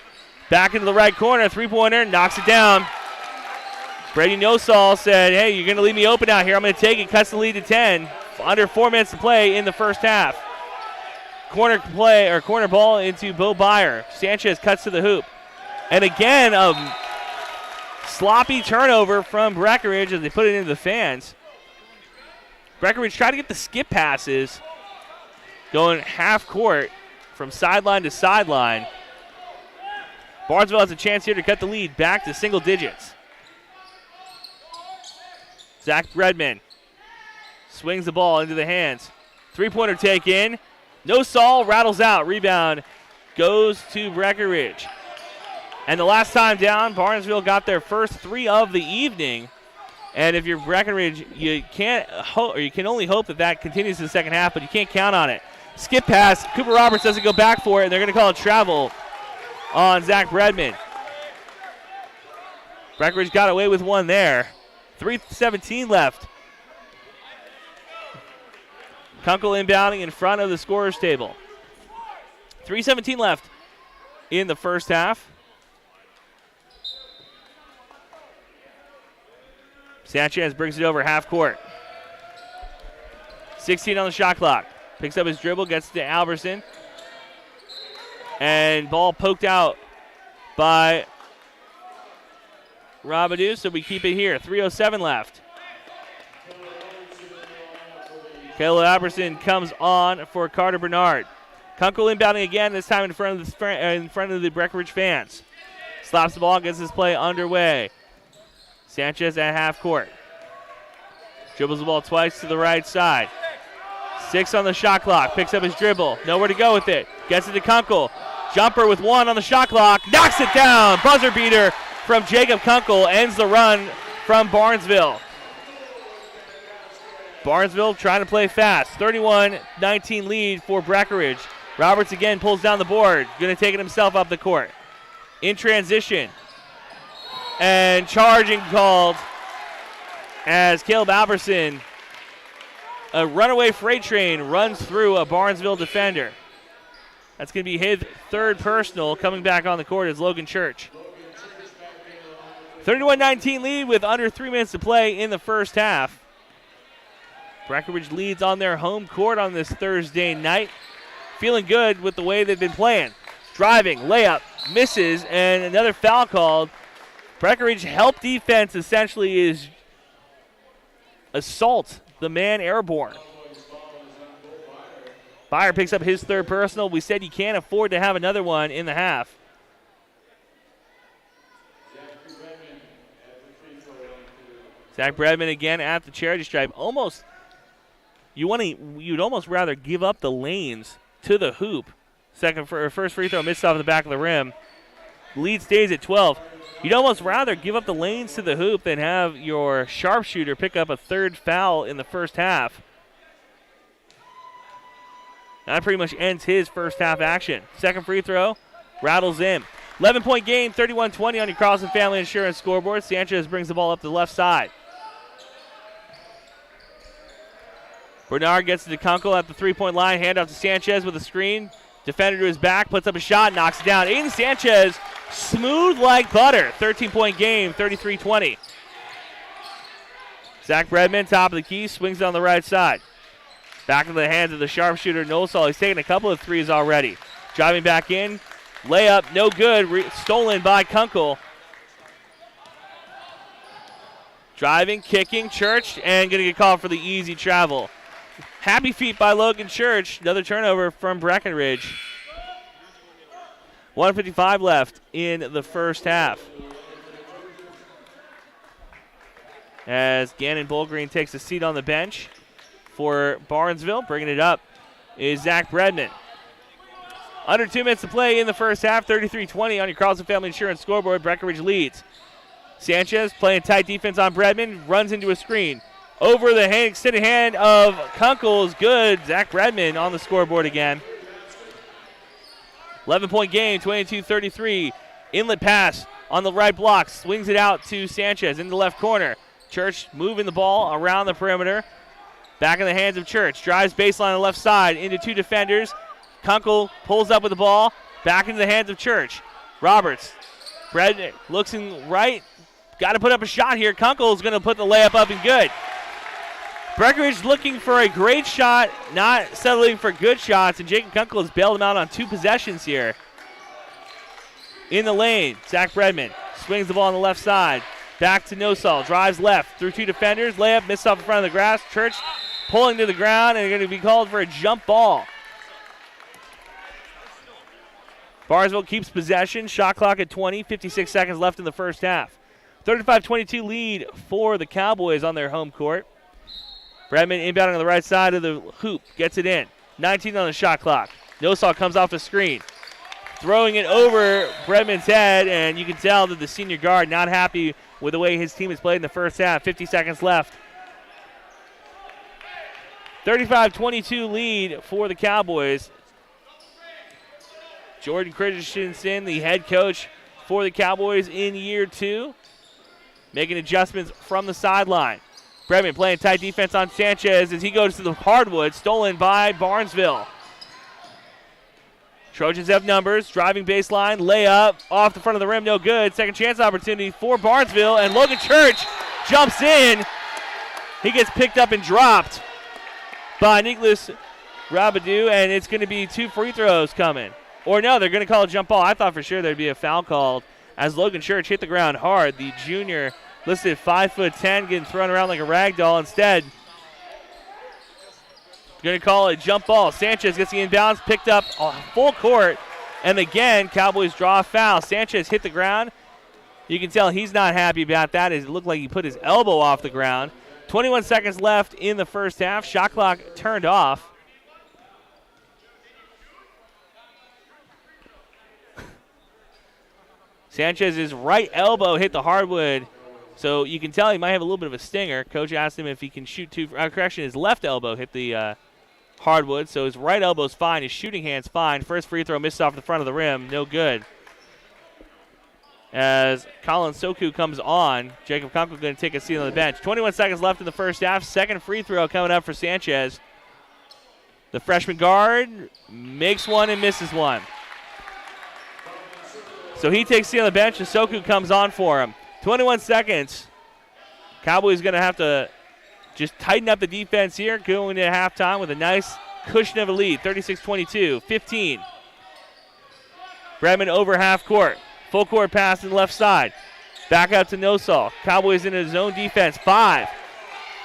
Back into the right corner. Three-pointer. Knocks it down. Brady Nosal said, hey, you're going to leave me open out here. I'm going to take it. Cuts the lead to 10. Under 4 minutes to play in the first half. Corner ball into Bo Byer. Sanchez cuts to the hoop. And again, a sloppy turnover from Breckenridge as they put it into the fans. Breckenridge tried to get the skip passes going half court from sideline to sideline. Barnesville has a chance here to cut the lead back to single digits. Zach Bredman swings the ball into the hands. Three-pointer take in. Nosal rattles out. Rebound goes to Breckenridge. And the last time down, Barnesville got their first three of the evening. And if you're Breckenridge, you can only hope that continues in the second half, but you can't count on it. Skip pass. Cooper Roberts doesn't go back for it, and they're going to call it travel on Zach Bredman. Breckenridge got away with one there. 3:17 left. Kunkel inbounding in front of the scorer's table. 3:17 left in the first half. Sanchez brings it over half court. 16 on the shot clock. Picks up his dribble, gets to Alberson. And ball poked out by Rabadou, so we keep it here. 3:07 left. Caleb Alberson comes on for Carter Bernard. Kunkel inbounding again, this time in front of the Breckenridge fans. Slaps the ball, gets his play underway. Sanchez at half court. Dribbles the ball twice to the right side. 6 on the shot clock. Picks up his dribble. Nowhere to go with it. Gets it to Kunkel. Jumper with 1 on the shot clock. Knocks it down. Buzzer beater from Jacob Kunkel ends the run from Barnesville. Barnesville trying to play fast. 31-19 lead for Breckenridge. Roberts again pulls down the board. Going to take it himself up the court. In transition. And charging called as Caleb Alberson, a runaway freight train, runs through a Barnesville defender. That's going to be his third personal. Coming back on the court is Logan Church. 31-19 lead with under 3 minutes to play in the first half. Breckenridge leads on their home court on this Thursday night. Feeling good with the way they've been playing. Driving, layup, misses, and another foul called. Breckenridge help defense essentially is assault the man airborne. Byer picks up his third personal. We said you can't afford to have another one in the half. Zach Bredman again at the charity stripe. You'd almost rather give up the lanes to the hoop. First free throw missed off the back of the rim. Lead stays at 12. You'd almost rather give up the lanes to the hoop than have your sharpshooter pick up a third foul in the first half. That pretty much ends his first half action. Second free throw, rattles in. 11-point game, 31-20 on your Carlson Family Insurance scoreboard. Sanchez brings the ball up the left side. Bernard gets it to Kunkel at the three-point line. Handoff to Sanchez with a screen. Defender to his back, puts up a shot, knocks it down. Aiden Sanchez, smooth like butter. 13-point game, 33-20. Zach Bredman, top of the key, swings it on the right side. Back into the hands of the sharpshooter, Nosal. He's taken a couple of threes already. Driving back in, Layup, no good. Stolen by Kunkel. Driving, kicking, Church, and going to get called for the easy travel. Happy feet by Logan Church. Another turnover from Breckenridge. 1:55 left in the first half. As Gannon Bullgreen takes a seat on the bench for Barnesville, bringing it up is Zach Bredman. Under 2 minutes to play in the first half, 33-20 on your Carlson Family Insurance scoreboard. Breckenridge leads. Sanchez playing tight defense on Bredman, runs into a screen. Over the hand, extended hand of Kunkel is good. Zach Bredman on the scoreboard again. 11-point game, 22-33. Inlet pass on the right block. Swings it out to Sanchez in the left corner. Church moving the ball around the perimeter. Back in the hands of Church. Drives baseline on the left side into two defenders. Kunkel pulls up with the ball. Back into the hands of Church. Roberts. Bredman looks in right. Got to put up a shot here. Kunkel is going to put the layup up and good. Breckenridge looking for a great shot, not settling for good shots, and Jacob Kunkel has bailed him out on 2 possessions here. In the lane, Zach Bredman swings the ball on the left side. Back to Nosal, drives left through 2 defenders. Layup, missed off in front of the grass. Church pulling to the ground, and going to be called for a jump ball. Barnesville keeps possession. Shot clock at 20, 56 seconds left in the first half. 35-22 lead for the Cowboys on their home court. Bredman inbounding on the right side of the hoop. Gets it in. 19 on the shot clock. Nosal comes off the screen. Throwing it over Bredman's head, and you can tell that the senior guard not happy with the way his team has played in the first half. 50 seconds left. 35-22 lead for the Cowboys. Jordan Christensen, the head coach for the Cowboys in year 2, making adjustments from the sideline. Bredman playing tight defense on Sanchez as he goes to the hardwood, stolen by Barnesville. Trojans have numbers, driving baseline, layup, off the front of the rim, no good. Second chance opportunity for Barnesville, and Logan Church jumps in. He gets picked up and dropped by Nicholas Rabadou, and it's going to be 2 free throws coming. Or no, they're going to call a jump ball. I thought for sure there'd be a foul called as Logan Church hit the ground hard. The junior listed 5'10", getting thrown around like a rag doll. Instead, going to call it a jump ball. Sanchez gets the inbounds, picked up full court, and again, Cowboys draw a foul. Sanchez hit the ground. You can tell he's not happy about that, as it looked like he put his elbow off the ground. 21 seconds left in the first half. Shot clock turned off. Sanchez's right elbow hit the hardwood, so you can tell he might have a little bit of a stinger. Coach asked him if he can shoot 2. His left elbow hit the hardwood, so his right elbow's fine. His shooting hand's fine. First free throw missed off the front of the rim, no good. As Colin Soku comes on, Jacob Kunkel going to take a seat on the bench. 21 seconds left in the first half. Second free throw coming up for Sanchez. The freshman guard makes one and misses one. So he takes a seat on the bench, and Soku comes on for him. 21 seconds. Cowboys going to have to just tighten up the defense here, going to halftime with a nice cushion of a lead, 36-22, 15. Bredman over half court. Full court pass to the left side. Back out to Nosal. Cowboys in a zone defense, 5.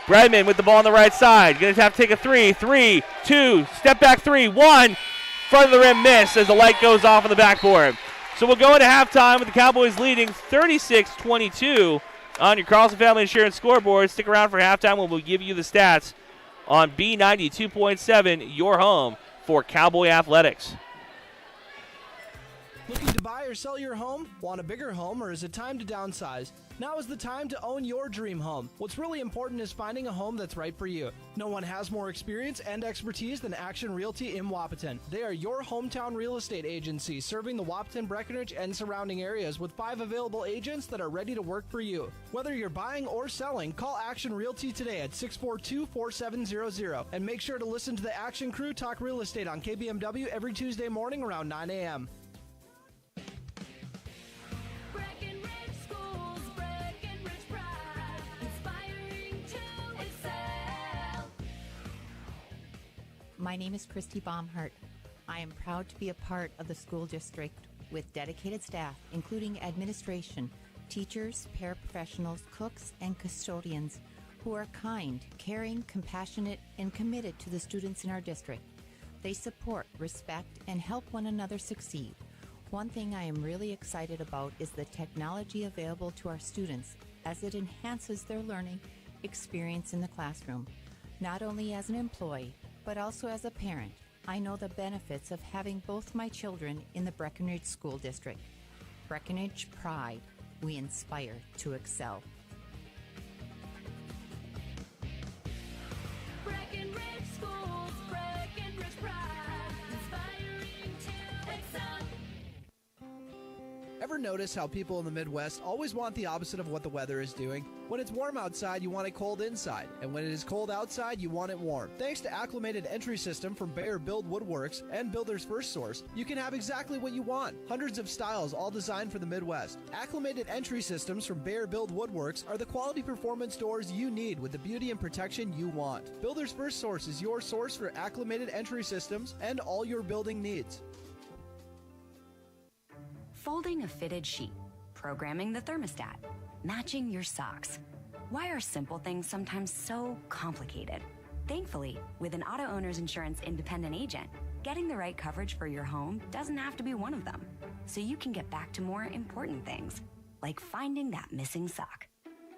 Bredman with the ball on the right side. Going to have to take a 3. 3, 2, step back 3, 1. Front of the rim miss as the light goes off on the backboard. So we'll go into halftime with the Cowboys leading 36-22 on your Carlson Family Insurance scoreboard. Stick around for halftime when we'll give you the stats on B92.7, your home for Cowboy Athletics. Looking to buy or sell your home? Want a bigger home, or is it time to downsize? Now is the time to own your dream home. What's really important is finding a home that's right for you. No one has more experience and expertise than Action Realty in Wapaton. They are your hometown real estate agency, serving the Wapaton, Breckenridge, and surrounding areas with 5 available agents that are ready to work for you. Whether you're buying or selling, call Action Realty today at 642-4700 and make sure to listen to the Action Crew talk real estate on KBMW every Tuesday morning around 9 a.m. Breckenridge Schools, Breckenridge Pride, inspiring to excel. My name is Christy Baumhart. I am proud to be a part of the school district with dedicated staff, including administration, teachers, paraprofessionals, cooks, and custodians who are kind, caring, compassionate, and committed to the students in our district. They support, respect, and help one another succeed. One thing I am really excited about is the technology available to our students as it enhances their learning experience in the classroom. Not only as an employee, but also as a parent, I know the benefits of having both my children in the Breckenridge School District. Breckenridge Pride. We inspire to excel. Breckenridge Schools, Breckenridge Pride, inspiring to excel. Ever notice how people in the Midwest always want the opposite of what the weather is doing? When it's warm outside, you want it cold inside. And when it is cold outside, you want it warm. Thanks to Acclimated Entry System from Bayer Build Woodworks and Builder's First Source, you can have exactly what you want. Hundreds of styles, all designed for the Midwest. Acclimated Entry Systems from Bayer Build Woodworks are the quality performance doors you need with the beauty and protection you want. Builder's First Source is your source for acclimated entry systems and all your building needs. Folding a fitted sheet, programming the thermostat, matching your socks. Why are simple things sometimes so complicated? Thankfully, with an auto owner's insurance independent agent, getting the right coverage for your home doesn't have to be one of them. So you can get back to more important things, like finding that missing sock.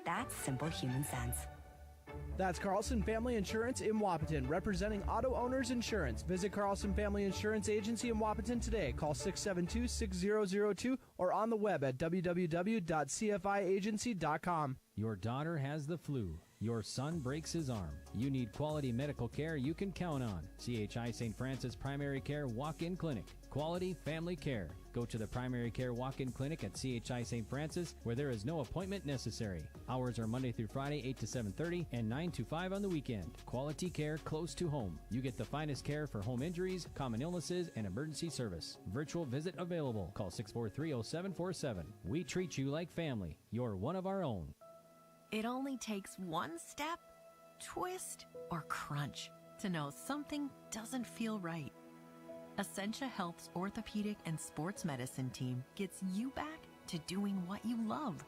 That's simple human sense. That's Carlson Family Insurance in Wapaton, representing auto owners insurance. Visit Carlson Family Insurance Agency in Wapaton today. Call 672-6002 or on the web at www.cfiagency.com. Your daughter has the flu. Your son breaks his arm. You need quality medical care you can count on. CHI St. Francis Primary Care Walk-In Clinic. Quality family care. Go to the Primary Care Walk-In Clinic at CHI St. Francis, where there is no appointment necessary. Hours are Monday through Friday, 8 to 7:30 and 9 to 5 on the weekend. Quality care close to home. You get the finest care for home injuries, common illnesses, and emergency service. Virtual visit available. Call 643-0747. We treat you like family. You're one of our own. It only takes one step, twist, or crunch to know something doesn't feel right. Essentia Health's orthopedic and sports medicine team gets you back to doing what you love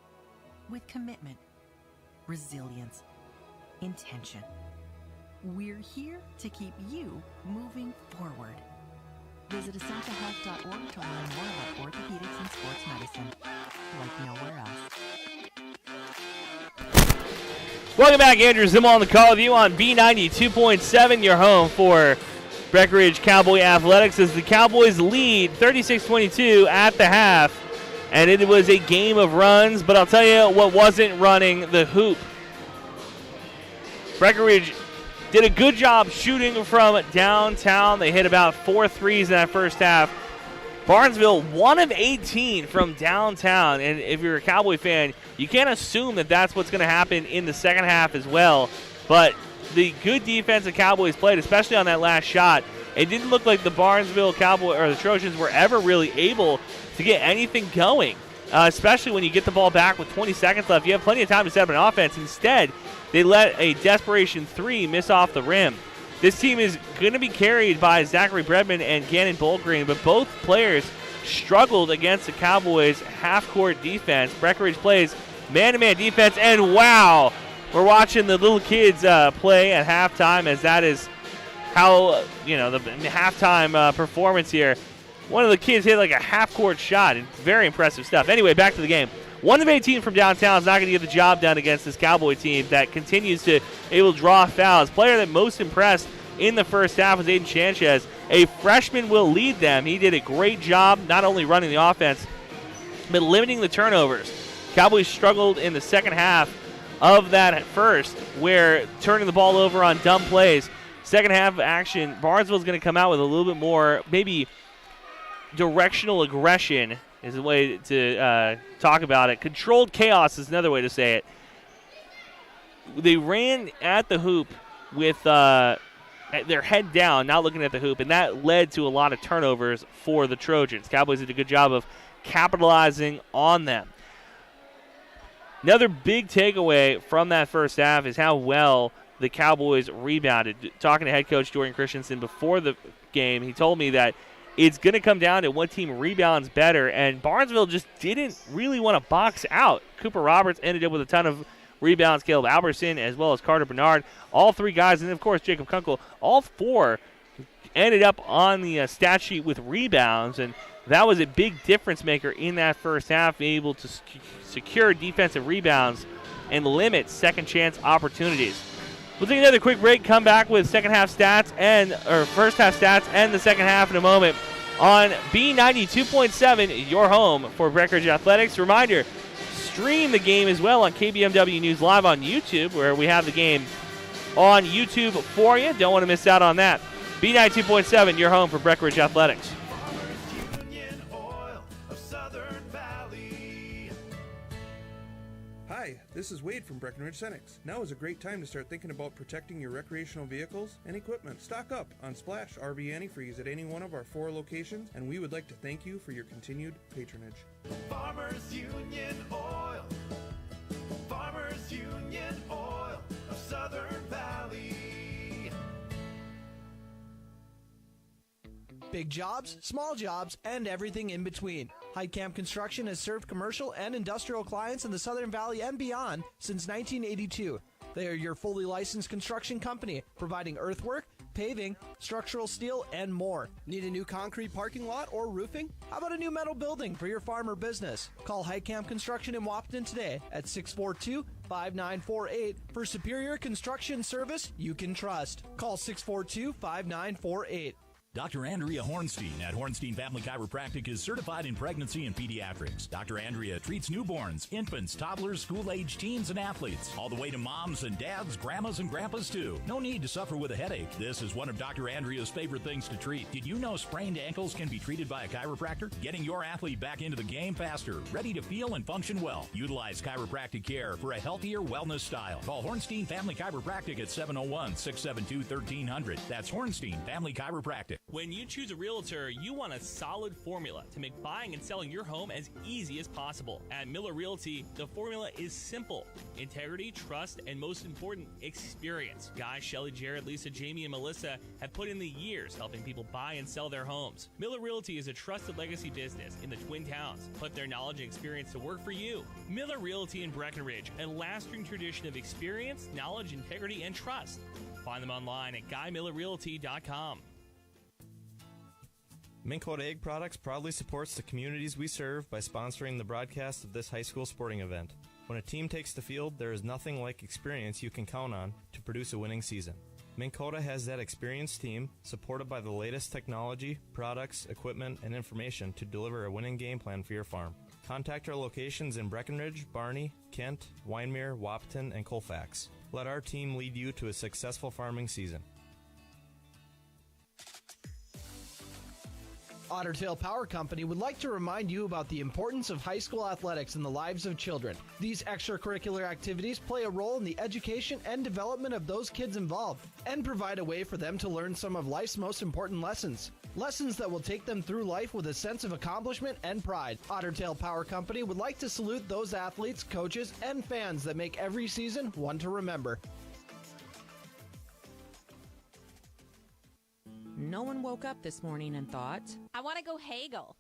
with commitment, resilience, intention. We're here to keep you moving forward. Visit essentiahealth.org to learn more about orthopedics and sports medicine, like nowhere else. Welcome back, Andrew Zimmel on the call with you on B92.7, your home for Breckenridge Cowboy Athletics, as the Cowboys lead 36-22 at the half. And it was a game of runs, but I'll tell you what wasn't running the hoop. Breckenridge did a good job shooting from downtown. They hit about 4 threes in that first half. Barnesville, 1 of 18 from downtown. And if you're a Cowboy fan, you can't assume that that's what's going to happen in the second half as well. But the good defense the Cowboys played, especially on that last shot, it didn't look like the Barnesville Cowboys or the Trojans were ever really able to get anything going, especially when you get the ball back with 20 seconds left. You have plenty of time to set up an offense. Instead, they let a desperation 3 miss off the rim. This team is going to be carried by Zachary Bredman and Gannon Bolgreen, but both players struggled against the Cowboys' half-court defense. Breckenridge plays man-to-man defense, and wow, we're watching the little kids play at halftime, as that is how, the halftime performance here. One of the kids hit like a half-court shot, and very impressive stuff. Anyway, back to the game. 1 of 18 from downtown is not going to get the job done against this Cowboy team that continues to able to draw fouls. Player that most impressed in the first half was Aiden Sanchez. A freshman will lead them. He did a great job not only running the offense, but limiting the turnovers. Cowboys struggled in the second half of that at first, where turning the ball over on dumb plays. Second half action, Barnesville's going to come out with a little bit more, maybe directional aggression is the way to talk about it. Controlled chaos is another way to say it. They ran at the hoop with their head down, not looking at the hoop, and that led to a lot of turnovers for the Trojans. Cowboys did a good job of capitalizing on them. Another big takeaway from that first half is how well the Cowboys rebounded. Talking to head coach Dorian Christensen before the game, he told me that it's going to come down to what team rebounds better, and Barnesville just didn't really want to box out. Cooper Roberts ended up with a ton of rebounds, Caleb Albertson, as well as Carter Bernard. All three guys, and of course Jacob Kunkel, all four ended up on the stat sheet with rebounds, and that was a big difference maker in that first half, being able to secure defensive rebounds and limit second chance opportunities. We'll take another quick break, come back with first half stats and the second half in a moment on B92.7, your home for Breckenridge Athletics. Reminder, stream the game as well on KBMW News Live on YouTube, where we have the game on YouTube for you. Don't want to miss out on that. B92.7, your home for Breckenridge Athletics. Hi, this is Wade from Breckenridge Cenex. Now is a great time to start thinking about protecting your recreational vehicles and equipment. Stock up on Splash RV Antifreeze at any one of our 4 locations, and we would like to thank you for your continued patronage. Farmers Union Oil. Farmers Union Oil of Southern Valley. Big jobs, small jobs, and everything in between. Heitkamp Construction has served commercial and industrial clients in the Southern Valley and beyond since 1982. They are your fully licensed construction company, providing earthwork, paving, structural steel, and more. Need a new concrete parking lot or roofing? How about a new metal building for your farm or business? Call Heitkamp Construction in Wapton today at 642-5948 for superior construction service you can trust. Call 642-5948. Dr. Andrea Hornstein at Hornstein Family Chiropractic is certified in pregnancy and pediatrics. Dr. Andrea treats newborns, infants, toddlers, school-age teens, and athletes, all the way to moms and dads, grandmas and grandpas too. No need to suffer with a headache. This is one of Dr. Andrea's favorite things to treat. Did you know sprained ankles can be treated by a chiropractor? Getting your athlete back into the game faster, ready to feel and function well. Utilize chiropractic care for a healthier wellness style. Call Hornstein Family Chiropractic at 701-672-1300. That's Hornstein Family Chiropractic. When you choose a realtor, you want a solid formula to make buying and selling your home as easy as possible. At Miller Realty, the formula is simple: integrity, trust, and most important, experience. Guy, Shelley, Jared, Lisa, Jamie, and Melissa have put in the years helping people buy and sell their homes. Miller Realty is a trusted legacy business in the Twin Towns. Put their knowledge and experience to work for you. Miller Realty in Breckenridge, a lasting tradition of experience, knowledge, integrity, and trust. Find them online at GuyMillerRealty.com. Minn Kota Egg Products proudly supports the communities we serve by sponsoring the broadcast of this high school sporting event. When a team takes the field, there is nothing like experience you can count on to produce a winning season. Minn Kota has that experienced team, supported by the latest technology, products, equipment, and information to deliver a winning game plan for your farm. Contact our locations in Breckenridge, Barney, Kent, Wyndmere, Wapton, and Colfax. Let our team lead you to a successful farming season. Otter Tail Power Company would like to remind you about the importance of high school athletics in the lives of children. These extracurricular activities play a role in the education and development of those kids involved, and provide a way for them to learn some of life's most important lessons. Lessons that will take them through life with a sense of accomplishment and pride. Otter Tail Power Company would like to salute those athletes, coaches, and fans that make every season one to remember. No one woke up this morning and thought, I want to go haggle.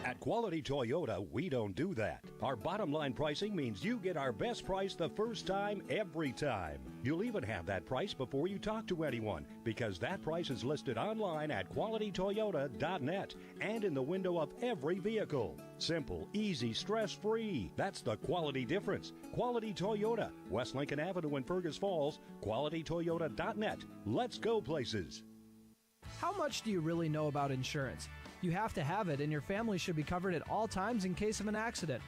At Quality Toyota, we don't do that. Our bottom line pricing means you get our best price the first time, every time. You'll even have that price before you talk to anyone, because that price is listed online at qualitytoyota.net and in the window of every vehicle. Simple, easy, stress-free. That's the quality difference. Quality Toyota, West Lincoln Avenue in Fergus Falls, qualitytoyota.net. Let's go places. How much do you really know about insurance? You have to have it, and your family should be covered at all times in case of an accident.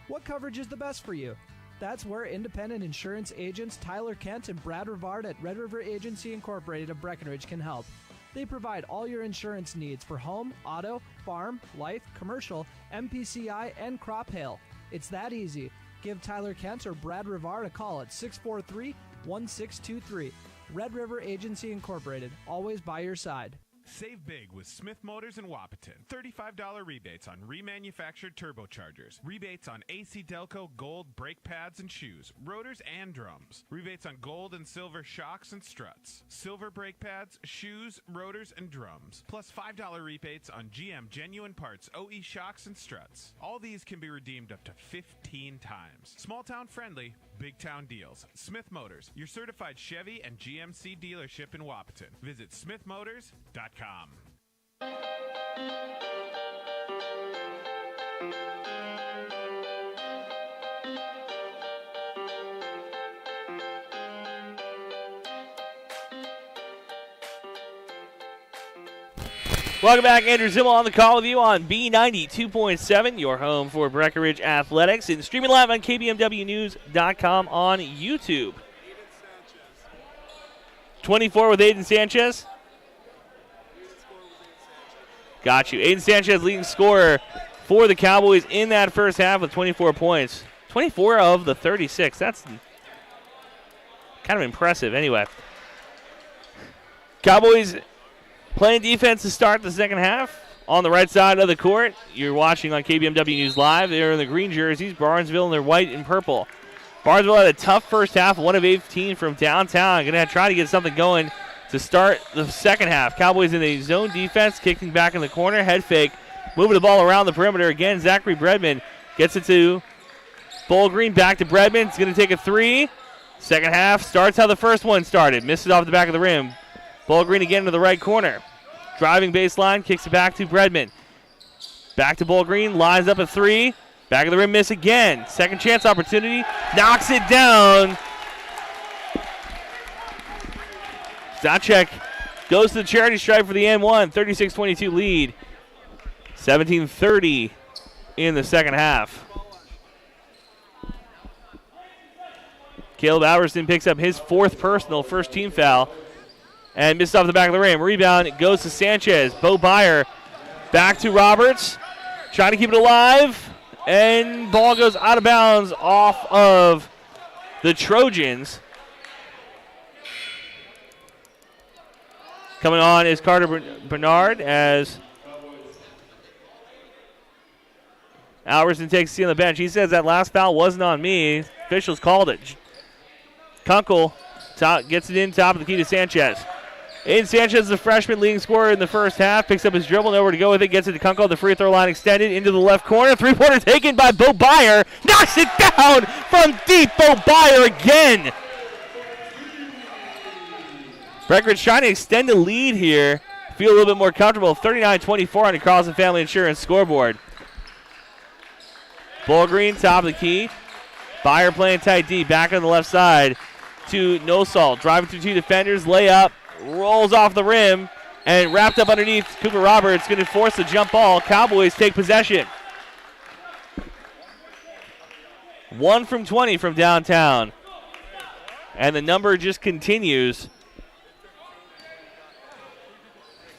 What coverage is the best for you? That's where independent insurance agents Tyler Kent and Brad Rivard at Red River Agency Incorporated of Breckenridge can help. They provide all your insurance needs for home, auto, farm, life, commercial, MPCI, and crop hail. It's that easy. Give Tyler Kent or Brad Rivard a call at 643-1623. Red River Agency Incorporated, always by your side. Save big with Smith Motors in Wapaton. $35 rebates on remanufactured turbochargers. Rebates on AC Delco Gold brake pads and shoes, rotors and drums. Rebates on gold and silver shocks and struts. Silver brake pads, shoes, rotors, and drums. Plus $5 rebates on GM genuine parts, OE shocks, and struts. All these can be redeemed up to 15 times. Small town friendly, big town deals. Smith Motors, your certified Chevy and GMC dealership in Wapaton. Visit smithmotors.com. Welcome back. Andrew Zimmel on the call with you on B92.7, your home for Breckenridge Athletics, and streaming live on KBMWnews.com on YouTube. 24 with Aiden Sanchez. Got you. Aiden Sanchez, leading scorer for the Cowboys in that first half with 24 points. 24 of the 36. That's kind of impressive. Anyway, Cowboys playing defense to start the second half. On the right side of the court, you're watching on KBMW News Live. They're in the green jerseys, Barnesville in their white and purple. Barnesville had a tough first half, 1 of 18 from downtown. Going to try to get something going to start the second half. Cowboys in a zone defense, kicking back in the corner, head fake, moving the ball around the perimeter. Again, Zachary Bredman gets it to Bull Green, back to Bredman. He's going to take a three. Second half starts how the first one started. Misses off the back of the rim. Bull Green again to the right corner. Driving baseline, kicks it back to Bredman. Back to Bull Green, lines up a three. Back of the rim, miss again. Second chance opportunity, knocks it down. Zacek goes to the charity stripe for the N1, 36-22 lead. 17:30 in the second half. Caleb Alverson picks up his fourth personal, first team foul, and missed off the back of the rim. Rebound goes to Sanchez. Bo Byer back to Roberts, trying to keep it alive, and ball goes out of bounds off of the Trojans. Coming on is Carter Bernard as Alverson takes a seat on the bench. He says that last foul wasn't on me. Officials called it. Kunkel gets it in top of the key to Sanchez. Aiden Sanchez, the freshman leading scorer in the first half, picks up his dribble, nowhere to go with it, gets it to Kunkel, the free throw line extended into the left corner. Three-pointer taken by Bo Byer. Knocks it down from deep. Bo Byer again. Breckenridge trying to extend the lead here. Feel a little bit more comfortable. 39-24 on the Carlson Family Insurance scoreboard. Bull Green, top of the key. Byer playing tight D, back on the left side to Nosal. Driving through two defenders, layup, rolls off the rim, and wrapped up underneath Cooper Roberts. Going to force the jump ball. Cowboys take possession. 1 from 20 from downtown. And the number just continues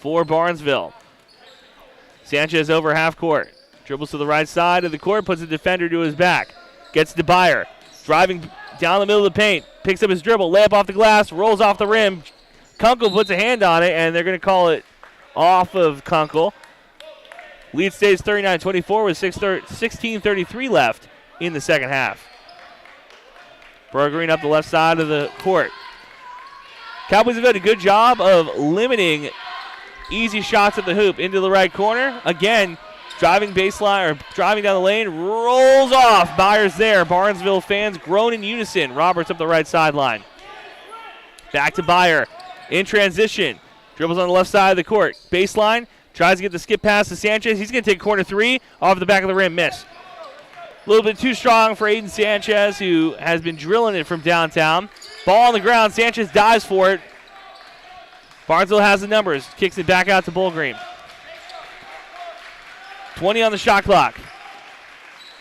for Barnesville. Sanchez over half court. Dribbles to the right side of the court, puts a defender to his back. Gets to Byer. Driving down the middle of the paint. Picks up his dribble. Layup off the glass. Rolls off the rim. Kunkel puts a hand on it, and they're going to call it off of Kunkel. Lead stays 39-24 with 16:33 left in the second half. Green up the left side of the court. Cowboys have done a good job of limiting easy shots at the hoop into the right corner. Again, driving baseline or driving down the lane, rolls off. Byers there. Barnesville fans groan in unison. Roberts up the right sideline. Back to Byer in transition. Dribbles on the left side of the court. Baseline, tries to get the skip pass to Sanchez. He's going to take corner three off the back of the rim. Miss. A little bit too strong for Aiden Sanchez, who has been drilling it from downtown. Ball on the ground. Sanchez dives for it. Barnesville has the numbers. Kicks it back out to Bull Green. 20 on the shot clock.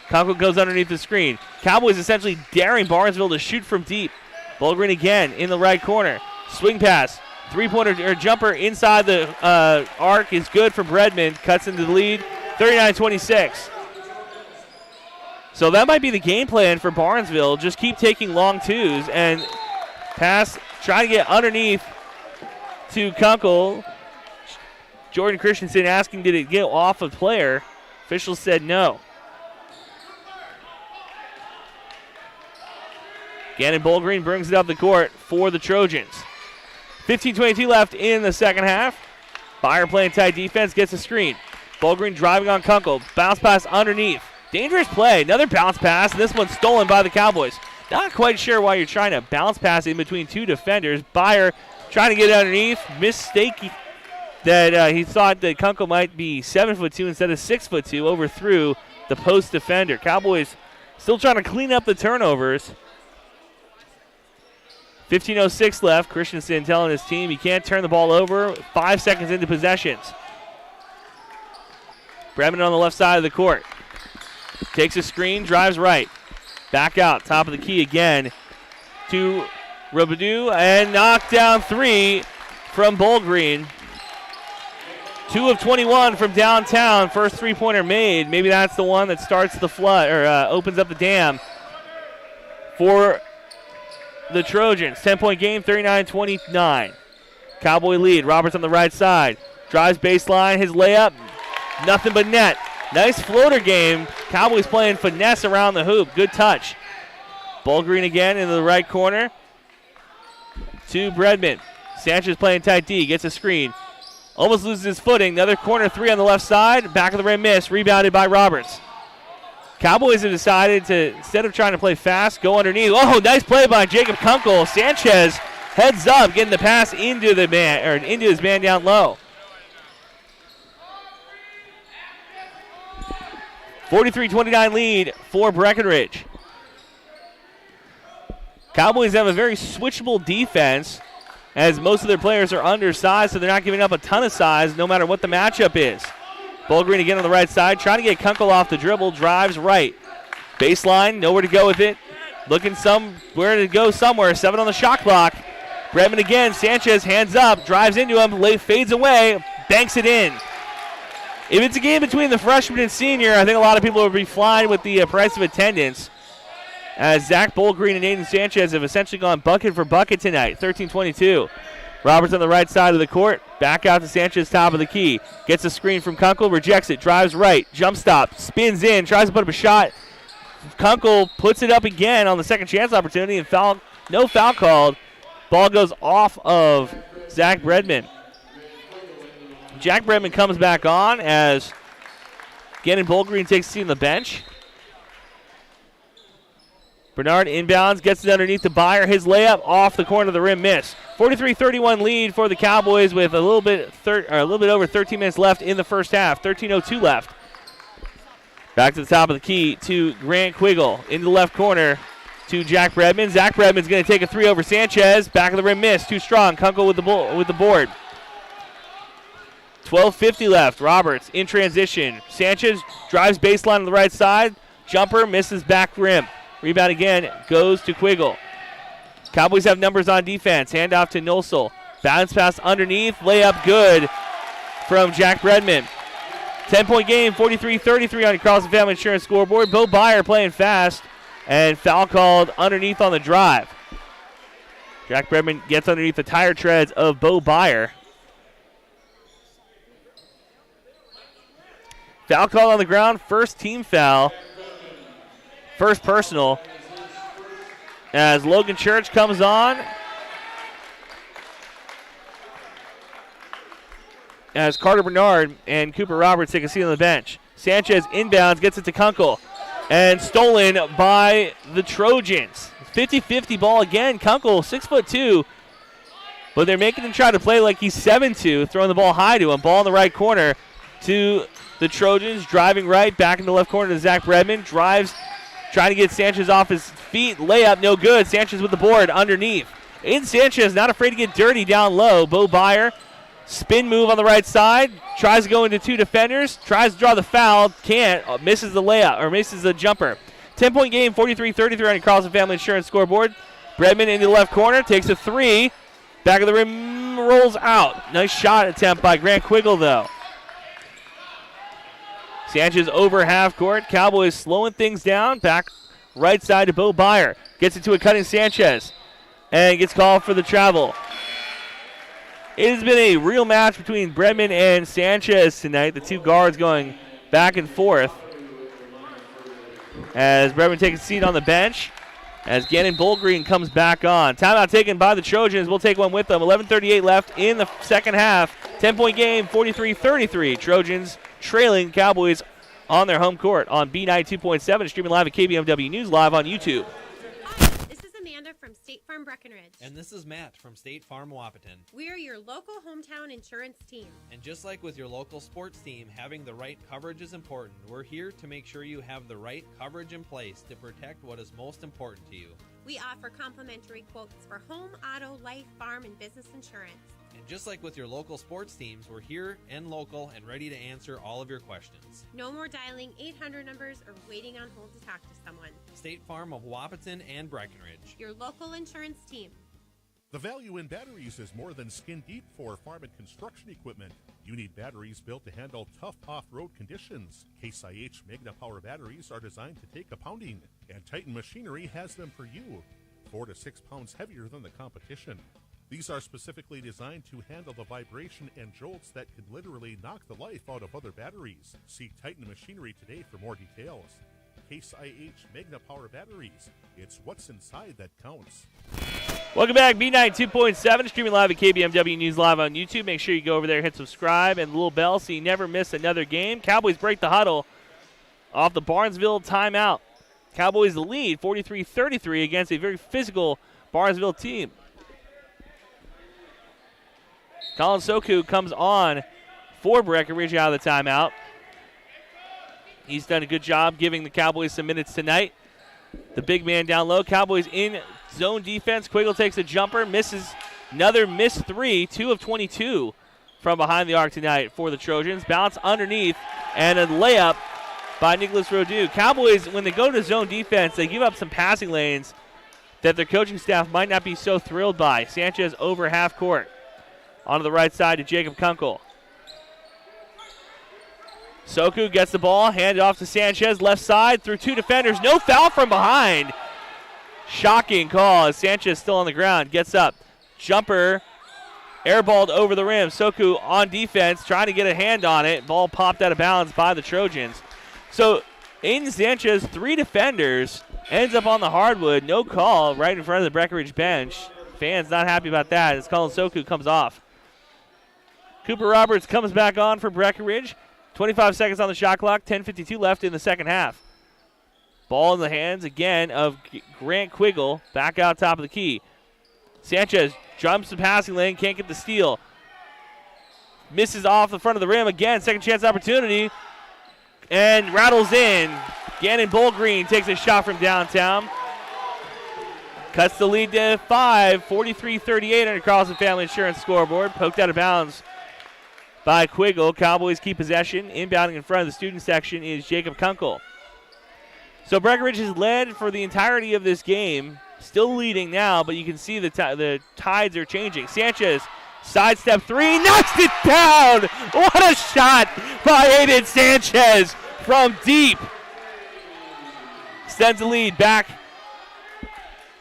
Kunkel goes underneath the screen. Cowboys essentially daring Barnesville to shoot from deep. Bull Green again in the right corner. Swing pass. Three-pointer or jumper inside the arc is good for Bredman. Cuts into the lead. 39-26. So that might be the game plan for Barnesville. Just keep taking long twos and pass. Try to get underneath to Kunkel. Jordan Christensen asking, did it get off a player? Officials said no. Gannon Bullgreen brings it up the court for the Trojans. 15:22 left in the second half. Byer playing tight defense, gets a screen. Bullgreen driving on Kunkel. Bounce pass underneath. Dangerous play. Another bounce pass, and this one's stolen by the Cowboys. Not quite sure why you're trying to bounce pass in between two defenders. Byer trying to get underneath. Mistake that he thought that Kunkel might be 7'2" instead of 6'2", overthrew the post defender. Cowboys still trying to clean up the turnovers. 15:06 left. Christensen telling his team he can't turn the ball over. 5 seconds into possessions. Bremen on the left side of the court. Takes a screen, drives right. Back out, top of the key again to Robidoux, and knocked down three from Bullgreen. 2 of 21 from downtown. First three-pointer made. Maybe that's the one that starts the flood or opens up the dam for the Trojans. 10-point game, 39-29. Cowboy lead. Roberts on the right side. Drives baseline. His layup, nothing but net. Nice floater game. Cowboys playing finesse around the hoop. Good touch. Bullgreen again into the right corner to Bredman. Sanchez playing tight D. Gets a screen. Almost loses his footing. Another corner three on the left side. Back of the rim miss. Rebounded by Roberts. Cowboys have decided to, instead of trying to play fast, go underneath. Oh, nice play by Jacob Kunkel. Sanchez heads up, getting the pass into the man, or into his man down low. 43-29 lead for Breckenridge. Cowboys have a very switchable defense, as most of their players are undersized, so they're not giving up a ton of size no matter what the matchup is. Bullgreen again on the right side, trying to get Kunkel off the dribble, drives right. Baseline, nowhere to go with it. Looking somewhere to go somewhere. 7 on the shot clock. Bredman again, Sanchez hands up, drives into him, fades away, banks it in. If it's a game between the freshman and senior, I think a lot of people will be flying with the price of attendance, as Zach Bullgreen and Aiden Sanchez have essentially gone bucket for bucket tonight. 13-22. Roberts on the right side of the court. Back out to Sanchez, top of the key. Gets a screen from Kunkel, rejects it, drives right, jump stop, spins in, tries to put up a shot. Kunkel puts it up again on the second chance opportunity, and no foul called. Ball goes off of Zach Bredman. Jack Bredman comes back on as Gannon Bullgreen takes a seat on the bench. Bernard inbounds, gets it underneath to Byer. His layup off the corner of the rim, miss. 43-31 lead for the Cowboys with a little bit over 13 minutes left in the first half. 13:02 left. Back to the top of the key to Grant Quiggle into the left corner to Jack Bredman. Zach Bredman's going to take a three over Sanchez. Back of the rim, miss. Too strong. Kunkel with the board. 12:50 left. Roberts in transition. Sanchez drives baseline on the right side. Jumper misses back rim. Rebound again goes to Quiggle. Cowboys have numbers on defense. Hand off to Nosel. Bounce pass underneath. Layup good from Jack Bredman. 10-point game, 43-33 on the Carlson Family Insurance scoreboard. Bo Byer playing fast, and foul called underneath on the drive. Jack Bredman gets underneath the tire treads of Bo Byer. Foul called on the ground. First team foul. First personal. As Logan Church comes on. As Carter Bernard and Cooper Roberts take a seat on the bench. Sanchez inbounds, gets it to Kunkel. And stolen by the Trojans. 50-50 ball again. Kunkel, 6'2". But they're making him try to play like he's 7'2", throwing the ball high to him. Ball in the right corner to the Trojans. Driving right, back in the left corner to Zach Bredman. Drives, trying to get Sanchez off his feet. Layup, no good. Sanchez with the board underneath. Aiden Sanchez not afraid to get dirty down low. Bo Byer, spin move on the right side. Tries to go into two defenders. Tries to draw the foul. Can't. Misses the layup, or misses the jumper. 10-point game, 43-33 on the Carlson Family Insurance scoreboard. Bredman into the left corner. Takes a three. Back of the rim, rolls out. Nice shot attempt by Grant Quiggle, though. Sanchez over half court. Cowboys slowing things down. Back right side to Bo Byer. Gets it to a cutting Sanchez. And gets called for the travel. It has been a real match between Bredman and Sanchez tonight. The two guards going back and forth. As Bredman takes a seat on the bench. As Gannon Bullgreen comes back on. Timeout taken by the Trojans. We'll take one with them. 11:38 left in the second half. 10-point game, 43-33. Trojans trailing Cowboys on their home court on B92.7. Streaming live at KBMW News Live on YouTube. This is Amanda from State Farm Breckenridge. And this is Matt from State Farm Wapaton. We're your local hometown insurance team. And just like with your local sports team, having the right coverage is important. We're here to make sure you have the right coverage in place to protect what is most important to you. We offer complimentary quotes for home, auto, life, farm, and business insurance. And just like with your local sports teams, we're here and local and ready to answer all of your questions. No more dialing 800 numbers or waiting on hold to talk to someone. State Farm of Wapaton and Breckenridge. Your local insurance team. The value in batteries is more than skin deep for farm and construction equipment. You need batteries built to handle tough off-road conditions. Case IH Magna Power batteries are designed to take a pounding, and Titan Machinery has them for you, 4 to 6 pounds heavier than the competition. These are specifically designed to handle the vibration and jolts that can literally knock the life out of other batteries. See Titan Machinery today for more details. Case IH Magna Power batteries. It's what's inside that counts. Welcome back, B92.7, streaming live at KBMW News Live on YouTube. Make sure you go over there, hit subscribe, and the little bell so you never miss another game. Cowboys break the huddle off the Barnesville timeout. Cowboys lead 43-33 against a very physical Barnesville team. Colin Soku comes on for Breckenridge out of the timeout. He's done a good job giving the Cowboys some minutes tonight. The big man down low. Cowboys in zone defense. Quiggle takes a jumper, misses another missed three, 2 of 22 from behind the arc tonight for the Trojans. Bounce underneath and a layup by Nicholas Rodu. Cowboys, when they go to zone defense, they give up some passing lanes that their coaching staff might not be so thrilled by. Sanchez over half court. Onto the right side to Jacob Kunkel. Soku gets the ball, handed off to Sanchez, left side through two defenders. No foul from behind. Shocking call as Sanchez still on the ground. Gets up. Jumper, airballed over the rim. Soku on defense, trying to get a hand on it. Ball popped out of bounds by the Trojans. So Aiden Sanchez, 3 defenders, ends up on the hardwood. No call right in front of the Breckenridge bench. Fans not happy about that as Colin Soku comes off. Cooper Roberts comes back on for Breckenridge. 25 seconds on the shot clock, 10:52 left in the second half. Ball in the hands again of Grant Quiggle, back out top of the key. Sanchez jumps the passing lane, can't get the steal. Misses off the front of the rim again, second chance opportunity, and rattles in. Gannon Bullgreen takes a shot from downtown. Cuts the lead to 5, 43-38 on the Carlson Family Insurance scoreboard. Poked out of bounds by Quiggle. Cowboys keep possession. Inbounding in front of the student section is Jacob Kunkel. So Breckenridge has led for the entirety of this game. Still leading now, but you can see the tides are changing. Sanchez, sidestep three, knocks it down! What a shot by Aiden Sanchez from deep. Extends the lead back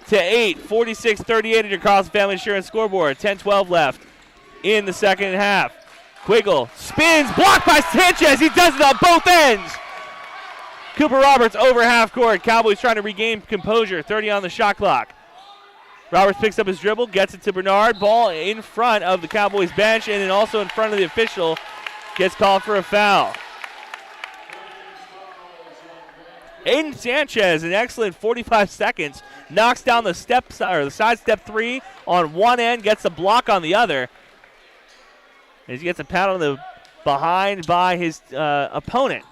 to 8, 46-38 at your Carlson Family Insurance scoreboard. 10-12 left in the second half. Quiggle spins, blocked by Sanchez. He does it on both ends. Cooper Roberts over half court. Cowboys trying to regain composure. 30 on the shot clock. Roberts picks up his dribble, gets it to Bernard. Ball in front of the Cowboys bench and then also in front of the official. Gets called for a foul. Aiden Sanchez, an excellent 45 seconds, knocks down the side step three on one end, gets a block on the other. As he gets a pat on the behind by his opponent.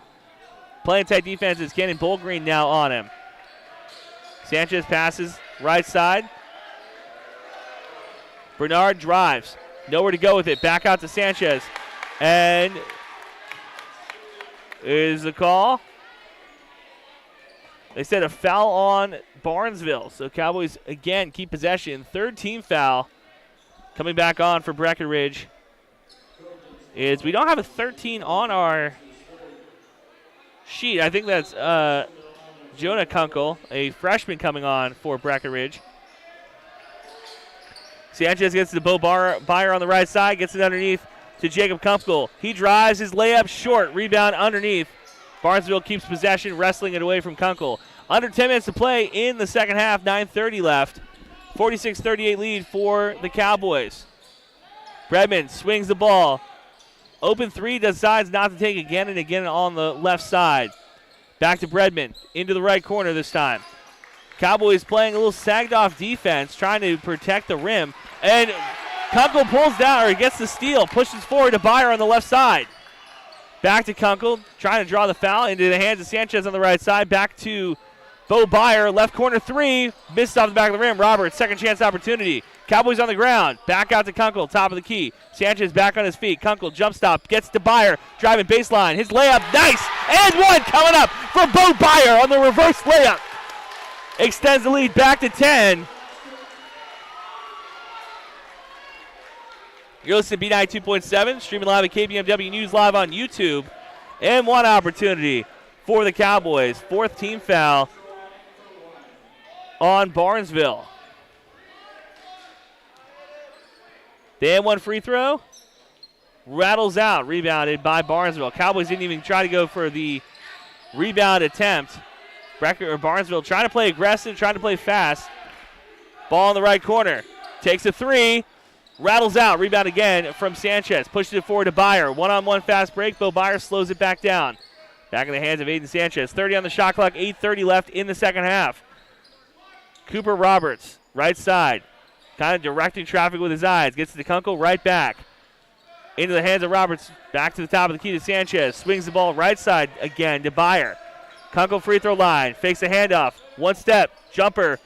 Playing tight defense is Gannon Bullgreen now on him. Sanchez passes right side. Bernard drives. Nowhere to go with it. Back out to Sanchez. And is the call? They said a foul on Barnesville. So Cowboys again keep possession. Third team foul coming back on for Breckenridge. Is we don't have a 13 on our sheet. I think that's Jonah Kunkel, a freshman coming on for Breckenridge. Sanchez gets to Bo Byer on the right side, gets it underneath to Jacob Kunkel. He drives his layup short, rebound underneath. Barnesville keeps possession, wrestling it away from Kunkel. Under 10 minutes to play in the second half, 9:30 left. 46-38 lead for the Cowboys. Bredman swings the ball. Open three, decides not to take again and again on the left side. Back to Bredman, into the right corner this time. Cowboys playing a little sagged off defense, trying to protect the rim. And Kunkel pulls down, or he gets the steal, pushes forward to Byer on the left side. Back to Kunkel, trying to draw the foul into the hands of Sanchez on the right side. Back to Bo Byer, left corner three, missed off the back of the rim. Roberts, second chance opportunity. Cowboys on the ground, back out to Kunkel, top of the key. Sanchez back on his feet. Kunkel jump stop, gets to Byer, driving baseline. His layup, nice, and one coming up from Bo Byer on the reverse layup. Extends the lead back to 10. You're listening to B92.7, streaming live at KBMW News Live on YouTube. And one opportunity for the Cowboys. Fourth team foul on Barnesville. They had one free throw. Rattles out, rebounded by Barnesville. Cowboys didn't even try to go for the rebound attempt. Barnesville trying to play aggressive, trying to play fast. Ball in the right corner. Takes a three. Rattles out. Rebound again from Sanchez. Pushes it forward to Byer. One-on-one fast break. Bo Byer slows it back down. Back in the hands of Aiden Sanchez. 30 on the shot clock. 8:30 left in the second half. Cooper Roberts, right side. Kind of directing traffic with his eyes. Gets to Kunkel, right back. Into the hands of Roberts. Back to the top of the key to Sanchez. Swings the ball right side again to Byer. Kunkel free throw line. Fakes a handoff. One step. Jumper.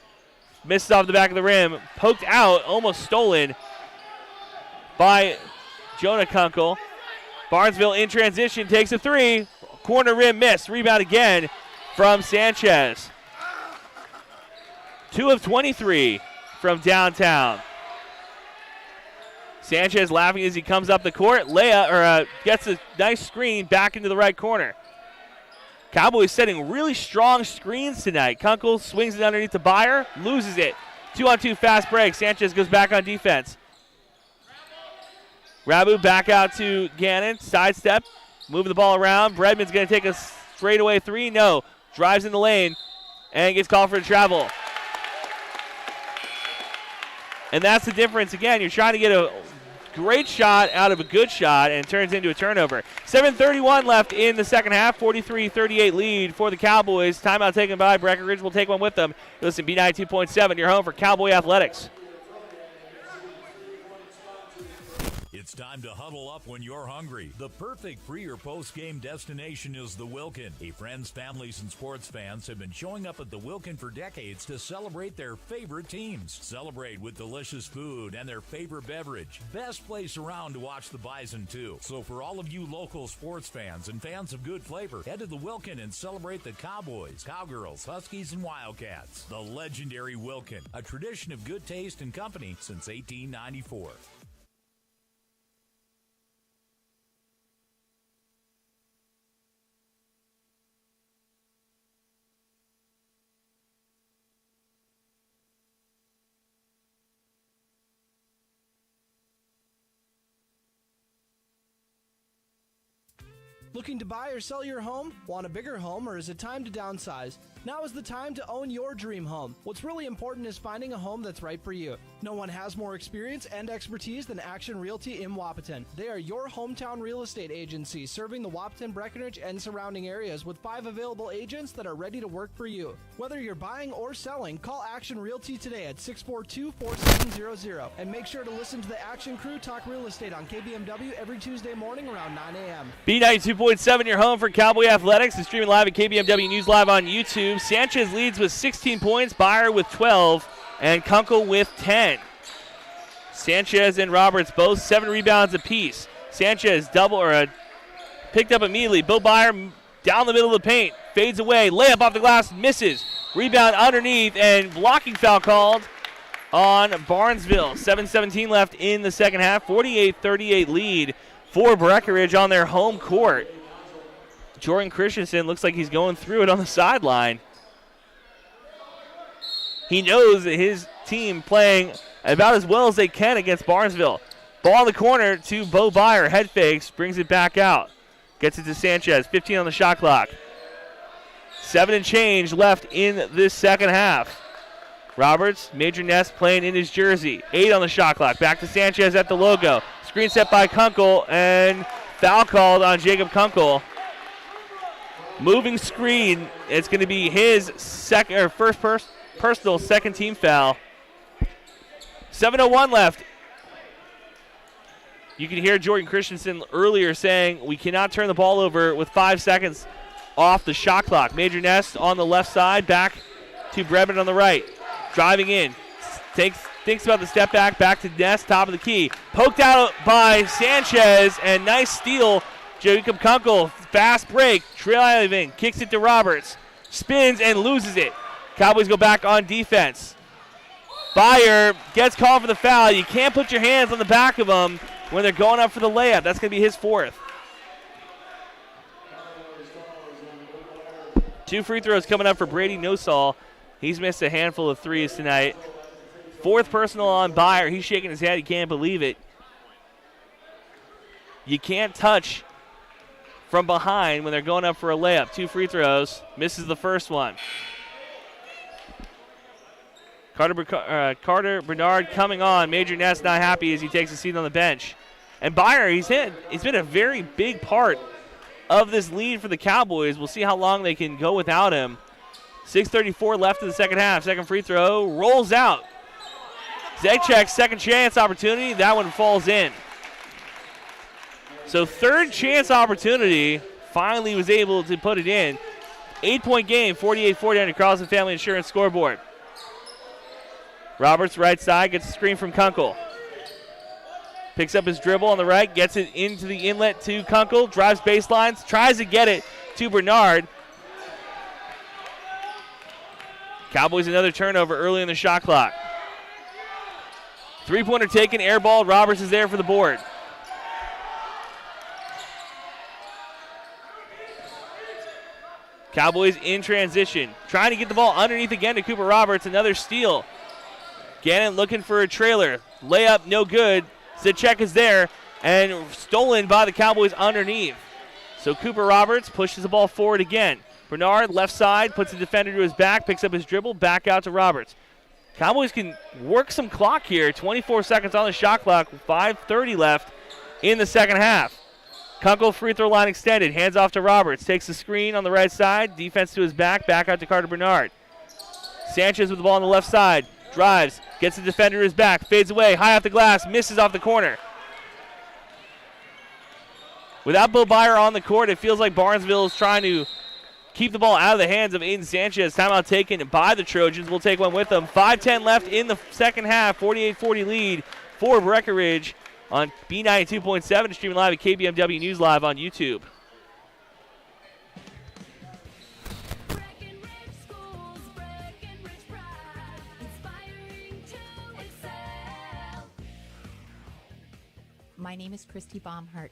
Misses off the back of the rim. Poked out. Almost stolen by Jonah Kunkel. Barnesville in transition. Takes a three. Corner rim miss. Rebound again from Sanchez. 2 of 23 from downtown. Sanchez laughing as he comes up the court. Gets a nice screen back into the right corner. Cowboys setting really strong screens tonight. Kunkel swings it underneath to Byer, loses it. 2-on-2 fast break. Sanchez goes back on defense. Rabu back out to Gannon. Sidestep. Moving the ball around. Bredman's going to take a straightaway three. No. Drives in the lane and gets called for a travel. And that's the difference. Again, you're trying to get a great shot out of a good shot, and it turns into a turnover. 7:31 left in the second half. 43-38 lead for the Cowboys. Timeout taken by Breckenridge. Will take one with them. Listen, B92.7, your home for Cowboy Athletics. It's time to huddle up when you're hungry. The perfect pre- or post-game destination is the Wilkin. Friends, families, and sports fans have been showing up at the Wilkin for decades to celebrate their favorite teams. Celebrate with delicious food and their favorite beverage. Best place around to watch the Bison, too. So for all of you local sports fans and fans of good flavor, head to the Wilkin and celebrate the Cowboys, Cowgirls, Huskies, and Wildcats. The legendary Wilkin, a tradition of good taste and company since 1894. Looking to buy or sell your home? Want a bigger home, or is it time to downsize? Now is the time to own your dream home. What's really important is finding a home that's right for you. No one has more experience and expertise than Action Realty in Wapaton. They are your hometown real estate agency, serving the Wapaton, Breckenridge, and surrounding areas with 5 available agents that are ready to work for you. Whether you're buying or selling, call Action Realty today at 642-4700. And make sure to listen to the Action Crew talk real estate on KBMW every Tuesday morning around 9 a.m. B92.7, your home for Cowboy Athletics, is streaming live at KBMW News Live on YouTube. Sanchez leads with 16 points, Byer with 12, and Kunkel with 10. Sanchez and Roberts both 7 rebounds apiece. Sanchez picked up immediately. Bo Byer down the middle of the paint, fades away, layup off the glass, misses. Rebound underneath, and blocking foul called on Barnesville. 7:17 left in the second half. 48-38 lead for Breckenridge on their home court. Jordan Christensen looks like he's going through it on the sideline. He knows that his team playing about as well as they can against Barnesville. Ball in the corner to Bo Byer. Head fakes, brings it back out. Gets it to Sanchez. 15 on the shot clock. 7 and change left in this second half. Roberts, Major Ness playing in his jersey. 8 on the shot clock. Back to Sanchez at the logo. Screen set by Kunkel, and foul called on Jacob Kunkel. Moving screen. It's going to be his first personal second team foul. 7:01 left. You can hear Jordan Christensen earlier saying we cannot turn the ball over with 5 seconds off the shot clock. Major Ness on the left side, back to Bredman on the right. Driving in. Thinks about the step back to Ness, top of the key. Poked out by Sanchez, and nice steal. Jacob Kunkel, fast break, driving, kicks it to Roberts. Spins and loses it. Cowboys go back on defense. Byer gets called for the foul. You can't put your hands on the back of them when they're going up for the layup. That's going to be his 4th. 2 free throws coming up for Brady Nosal. He's missed a handful of threes tonight. 4th personal on Byer. He's shaking his head. He can't believe it. You can't touch from behind when they're going up for a layup. 2 free throws. Misses the first one. Carter Bernard coming on. Major Ness not happy as he takes a seat on the bench. And Byer, he's been a very big part of this lead for the Cowboys. We'll see how long they can go without him. 6:34 left in the second half. Second free throw rolls out. Zechek's second chance opportunity. That one falls in. So third chance opportunity. Finally was able to put it in. 8-point game, 48-40 on the Carlson Family Insurance scoreboard. Roberts right side gets a screen from Kunkel. Picks up his dribble on the right, gets it into the inlet to Kunkel, drives baselines, tries to get it to Bernard. Cowboys another turnover early in the shot clock. 3-pointer taken, air ball. Roberts is there for the board. Cowboys in transition. Trying to get the ball underneath again to Cooper Roberts. Another steal. Gannon looking for a trailer. Layup, no good. Zechek is there and stolen by the Cowboys underneath. So Cooper Roberts pushes the ball forward again. Bernard, left side, puts the defender to his back, picks up his dribble, back out to Roberts. Cowboys can work some clock here. 24 seconds on the shot clock, 5:30 left in the second half. Kunkel free throw line extended, hands off to Roberts, takes the screen on the right side, defense to his back out to Carter Bernard. Sanchez with the ball on the left side, drives, gets the defender to his back, fades away, high off the glass, misses off the corner. Without Bo Byer on the court, it feels like Barnesville is trying to keep the ball out of the hands of Aiden Sanchez. Timeout taken by the Trojans. We'll take one with them. 5:10 left in the second half. 48-40 lead for Breckenridge on B92.7. Streaming live at KBMW News Live on YouTube. My name is Christy Baumhart.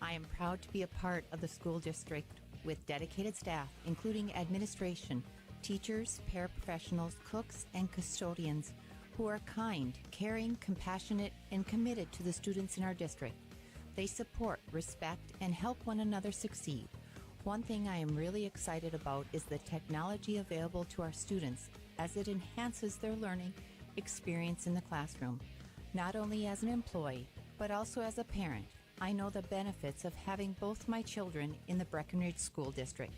I am proud to be a part of the school district with dedicated staff, including administration, teachers, paraprofessionals, cooks, and custodians who are kind, caring, compassionate, and committed to the students in our district. They support, respect, and help one another succeed. One thing I am really excited about is the technology available to our students as it enhances their learning experience in the classroom. Not only as an employee, but also as a parent, I know the benefits of having both my children in the Breckenridge School District.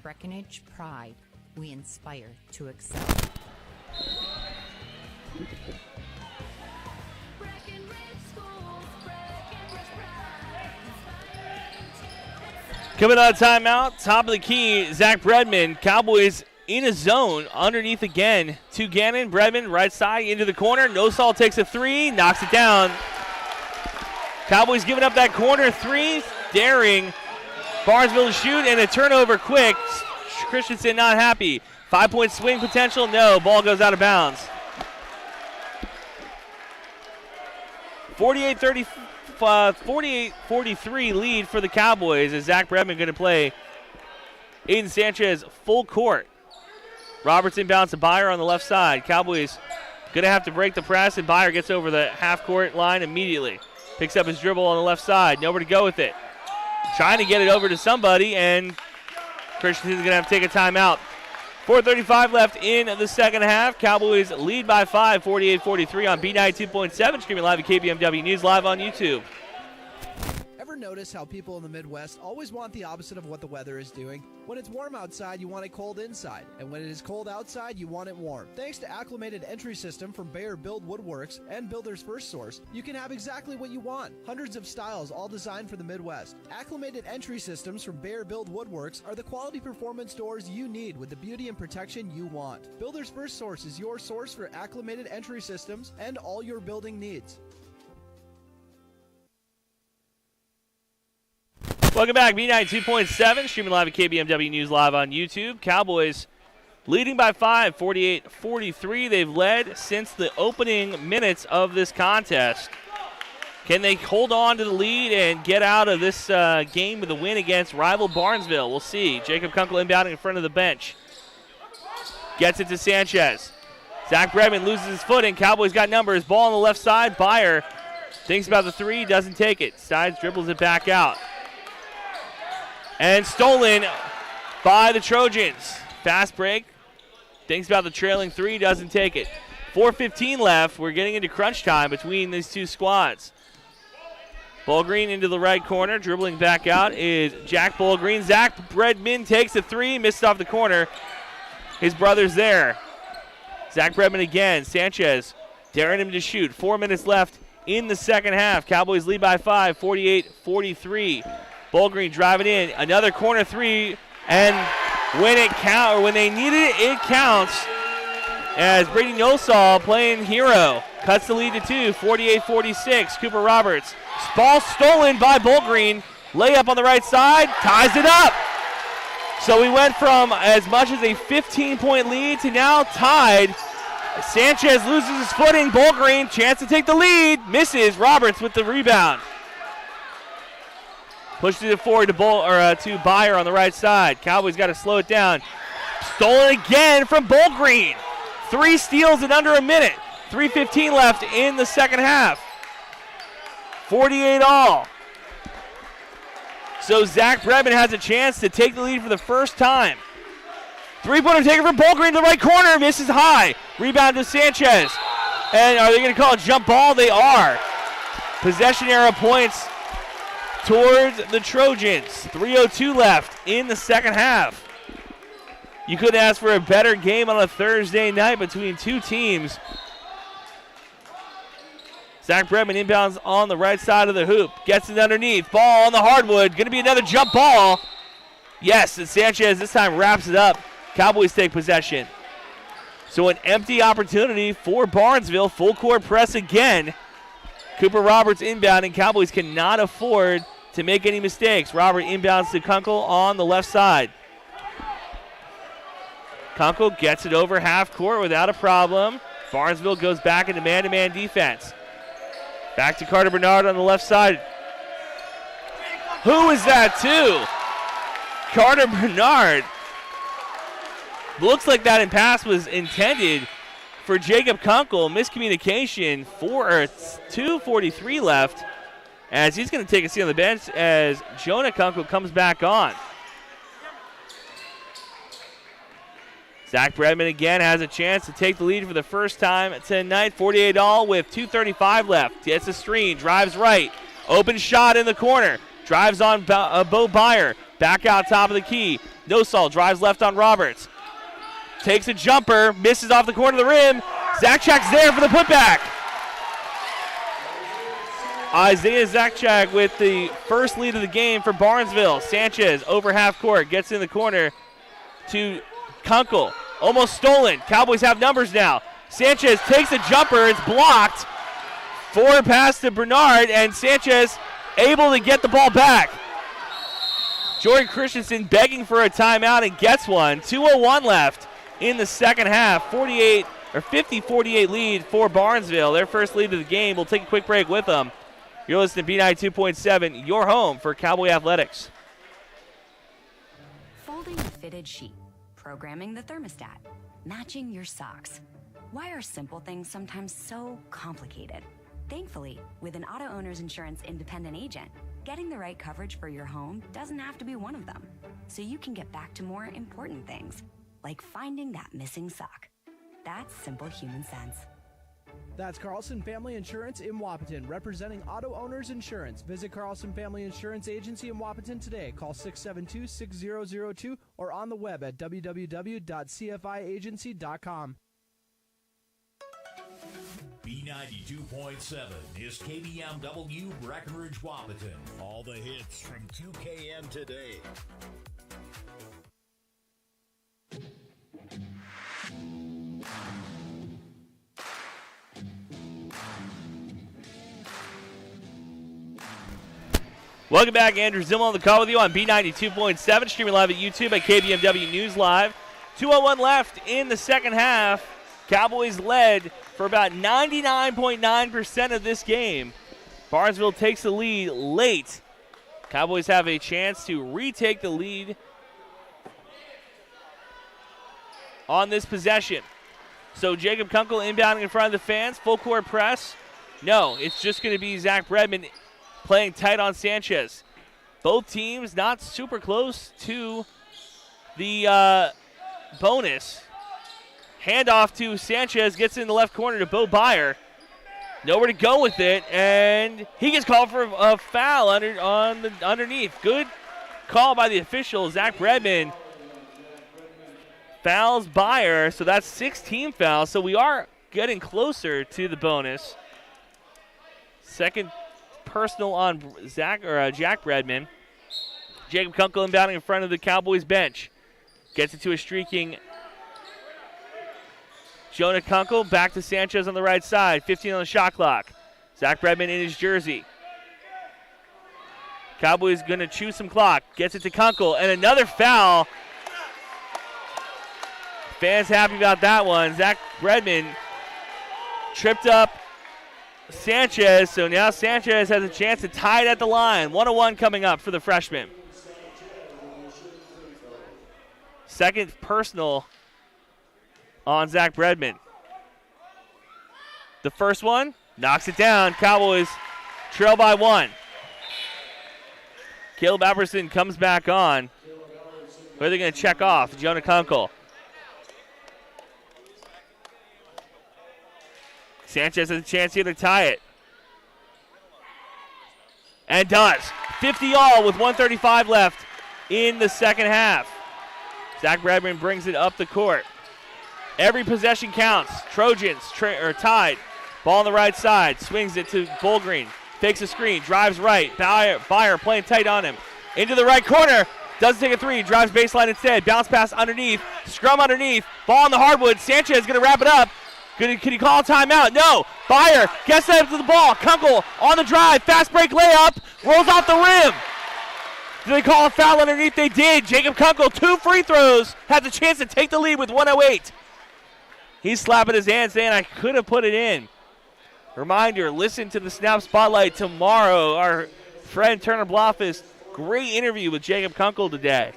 Breckenridge Pride. We inspire to excel. Coming out of timeout, top of the key, Zach Bredman. Cowboys in a zone, underneath again to Gannon. Bredman, right side, into the corner. Nosal takes a three, knocks it down. Cowboys giving up that corner three, daring Barnesville to shoot, and a turnover quick. Christensen not happy. 5-point swing potential, no. Ball goes out of bounds. 48-43 lead for the Cowboys as Zach Bredman going to play Aiden Sanchez full court. Roberts inbounds to Byer on the left side. Cowboys Going to have to break the press, and Byer gets over the half-court line immediately. Picks up his dribble on the left side. Nowhere to go with it. Trying to get it over to somebody, and Christensen's going to have to take a timeout. 4:35 left in the second half. Cowboys lead by 5, 48-43 on B92.7. Streaming live at KBMW News Live on YouTube. Ever notice how people in the Midwest always want the opposite of what the weather is doing? When it's warm outside, you want it cold inside. And when it is cold outside, you want it warm. Thanks to Acclimated Entry System from Bayer Build Woodworks and Builder's First Source, you can have exactly what you want. Hundreds of styles, all designed for the Midwest. Acclimated Entry Systems from Bayer Build Woodworks are the quality performance doors you need with the beauty and protection you want. Builder's First Source is your source for acclimated entry systems and all your building needs. Welcome back, B92.7, streaming live at KBMW News Live on YouTube. Cowboys leading by 5, 48-43. They've led since the opening minutes of this contest. Can they hold on to the lead and get out of this game with a win against rival Barnesville? We'll see. Jacob Kunkel inbounding in front of the bench. Gets it to Sanchez. Zach Bredman loses his footing. Cowboys got numbers. Ball on the left side. Byer thinks about the three, doesn't take it. Sides dribbles it back out. And stolen by the Trojans. Fast break. Thinks about the trailing three, doesn't take it. 4:15 left. We're getting into crunch time between these two squads. Bullgreen into the right corner. Dribbling back out is Jack Bullgreen. Zach Bredman takes a three. Missed off the corner. His brother's there. Zach Bredman again. Sanchez daring him to shoot. 4 minutes left in the second half. Cowboys lead by 5, 48-43. Bullgreen driving in. Another corner three. And when they needed it, it counts. As Brady Nosal playing hero. Cuts the lead to 2, 48-46. Cooper Roberts. Ball stolen by Bullgreen. Layup on the right side. Ties it up. So we went from as much as a 15-point lead to now tied. Sanchez loses his footing. Bullgreen, chance to take the lead. Misses. Roberts with the rebound. Pushes it forward to Byer on the right side. Cowboys got to slow it down. Stolen again from Bullgreen. 3 steals in under a minute. 3:15 left in the second half. 48 all. So Zach Bredman has a chance to take the lead for the first time. 3-pointer taken from Bullgreen to the right corner. Misses high. Rebound to Sanchez. And are they going to call a jump ball? They are. Possession arrow points towards the Trojans. 3:02 left in the second half. You couldn't ask for a better game on a Thursday night between two teams. Zach Bredman inbounds on the right side of the hoop. Gets it underneath. Ball on the hardwood. Going to be another jump ball. Yes, and Sanchez this time wraps it up. Cowboys take possession. So an empty opportunity for Barnesville. Full court press again. Cooper Roberts inbounding. Cowboys cannot afford to make any mistakes. Robert inbounds to Kunkel on the left side. Kunkel gets it over half court without a problem. Barnesville goes back into man-to-man defense. Back to Carter Bernard on the left side. Who is that to? Carter Bernard. Looks like that pass was intended for Jacob Kunkel. Miscommunication. 2:43 left. As he's going to take a seat on the bench as Jonah Kunkel comes back on. Zach Bredman again has a chance to take the lead for the first time tonight. 48 all with 2:35 left. Gets a screen, drives right. Open shot in the corner. Drives on Bo Byer. Back out top of the key. Nosal drives left on Roberts. Takes a jumper, misses off the corner of the rim. Zakchak's there for the putback. Isaiah Zakchak with the first lead of the game for Barnesville. Sanchez over half court, gets in the corner to Kunkel. Almost stolen. Cowboys have numbers now. Sanchez takes a jumper. It's blocked. Forward pass to Bernard, and Sanchez able to get the ball back. Jordan Christensen begging for a timeout and gets one. 2:01 left in the second half. 50-48 lead for Barnesville. Their first lead of the game. We'll take a quick break with them. You're listening to B92.7, your home for Cowboy Athletics. Folding a fitted sheet. Programming the thermostat. Matching your socks. Why are simple things sometimes so complicated? Thankfully, with an auto owner's insurance independent agent, getting the right coverage for your home doesn't have to be one of them. So you can get back to more important things, like finding that missing sock. That's simple human sense. That's Carlson Family Insurance in Wapaton, representing auto owners insurance. Visit Carlson Family Insurance Agency in Wapaton today. Call 672-6002 or on the web at www.cfiagency.com. B92.7 is KBMW Breckenridge Wapaton. All the hits from 2KN today. Welcome back. Andrew Zimmel on the call with you on B92.7, streaming live at YouTube at KBMW News Live. 2:01 left in the second half. Cowboys led for about 99.9% of this game. Barnesville takes the lead late. Cowboys have a chance to retake the lead on this possession. So Jacob Kunkel inbounding in front of the fans. Full court press. No, it's just going to be Zach Bredman playing tight on Sanchez. Both teams not super close to the bonus. Handoff to Sanchez, gets in the left corner to Bo Byer. Nowhere to go with it, and he gets called for a foul underneath. Good call by the official. Zach Bredman fouls Byer, so that's 6 team fouls. So we are getting closer to the bonus. Second personal on Jack Bredman. Jacob Kunkel inbounding in front of the Cowboys bench. Gets it to a streaking Jonah Kunkel, back to Sanchez on the right side. 15 on the shot clock. Zach Bredman in his jersey. Cowboys going to chew some clock. Gets it to Kunkel, and another foul. Fans happy about that one. Zach Bredman tripped up Sanchez, so now Sanchez has a chance to tie it at the line. 1-1 coming up for the freshman. Second personal on Zach Bredman. The first one knocks it down. Cowboys trail by 1. Caleb Albertson comes back on. Who are they going to check off? Jonah Kunkel. Sanchez has a chance here to tie it. And does. 50-all with 1:35 left in the second half. Zach Bredman brings it up the court. Every possession counts. Trojans tied. Ball on the right side. Swings it to Bullgreen. Fakes a screen. Drives right. Byer playing tight on him. Into the right corner. Doesn't take a three. Drives baseline instead. Bounce pass underneath. Scrum underneath. Ball on the hardwood. Sanchez going to wrap it up. Can he call a timeout? No. Byer gets up to the ball. Kunkel on the drive. Fast break layup. Rolls off the rim. Did they call a foul underneath? They did. Jacob Kunkel, 2 free throws. Had the chance to take the lead with 1:08. He's slapping his hands saying, I could have put it in. Reminder, listen to the Snap Spotlight tomorrow. Our friend Turner Blofis, great interview with Jacob Kunkel today.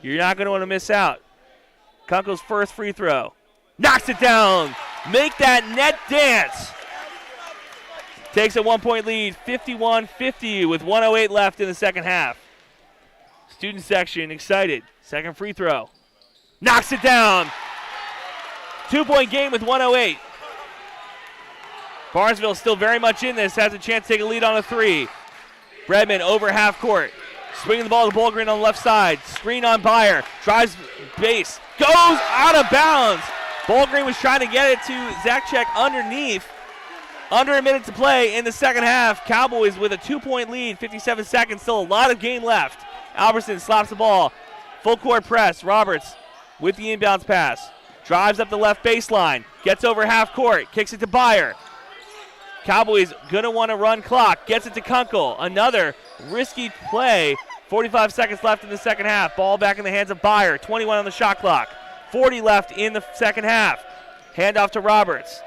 You're not going to want to miss out. Kunkel's first free throw. Knocks it down. Make that net dance. Takes a 1-point lead, 51-50 with 1:08 left in the second half. Student section excited. Second free throw. Knocks it down. 2-point game with 1:08. Barnesville still very much in this. Has a chance to take a lead on a 3. Bredman over half court. Swinging the ball to Bullgreen on the left side. Screen on Byer. Drives base. Goes out of bounds. Bullgreen was trying to get it to Zakchek underneath. Under a minute to play in the second half. Cowboys with a 2-point lead. 57 seconds. Still a lot of game left. Albertson slaps the ball. Full court press. Roberts with the inbounds pass. Drives up the left baseline. Gets over half court. Kicks it to Byer. Cowboys going to want to run clock. Gets it to Kunkel. Another risky play. 45 seconds left in the second half. Ball back in the hands of Byer. 21 on the shot clock. 40 left in the second half. Handoff to Roberts.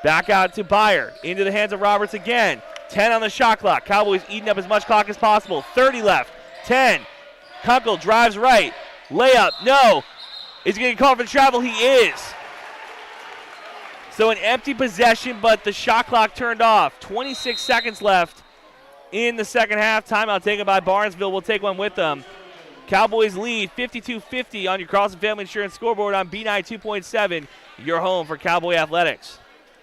Back out to Byer. Into the hands of Roberts again. 10 on the shot clock. Cowboys eating up as much clock as possible. 30 left. 10. Kunkel drives right. Layup. No. Is he going to call for travel? He is. So an empty possession, but the shot clock turned off. 26 seconds left in the second half. Timeout taken by Barnesville. We'll take one with them. Cowboys lead 52-50 on your Carlson Family Insurance scoreboard on B92.7, your home for Cowboy Athletics.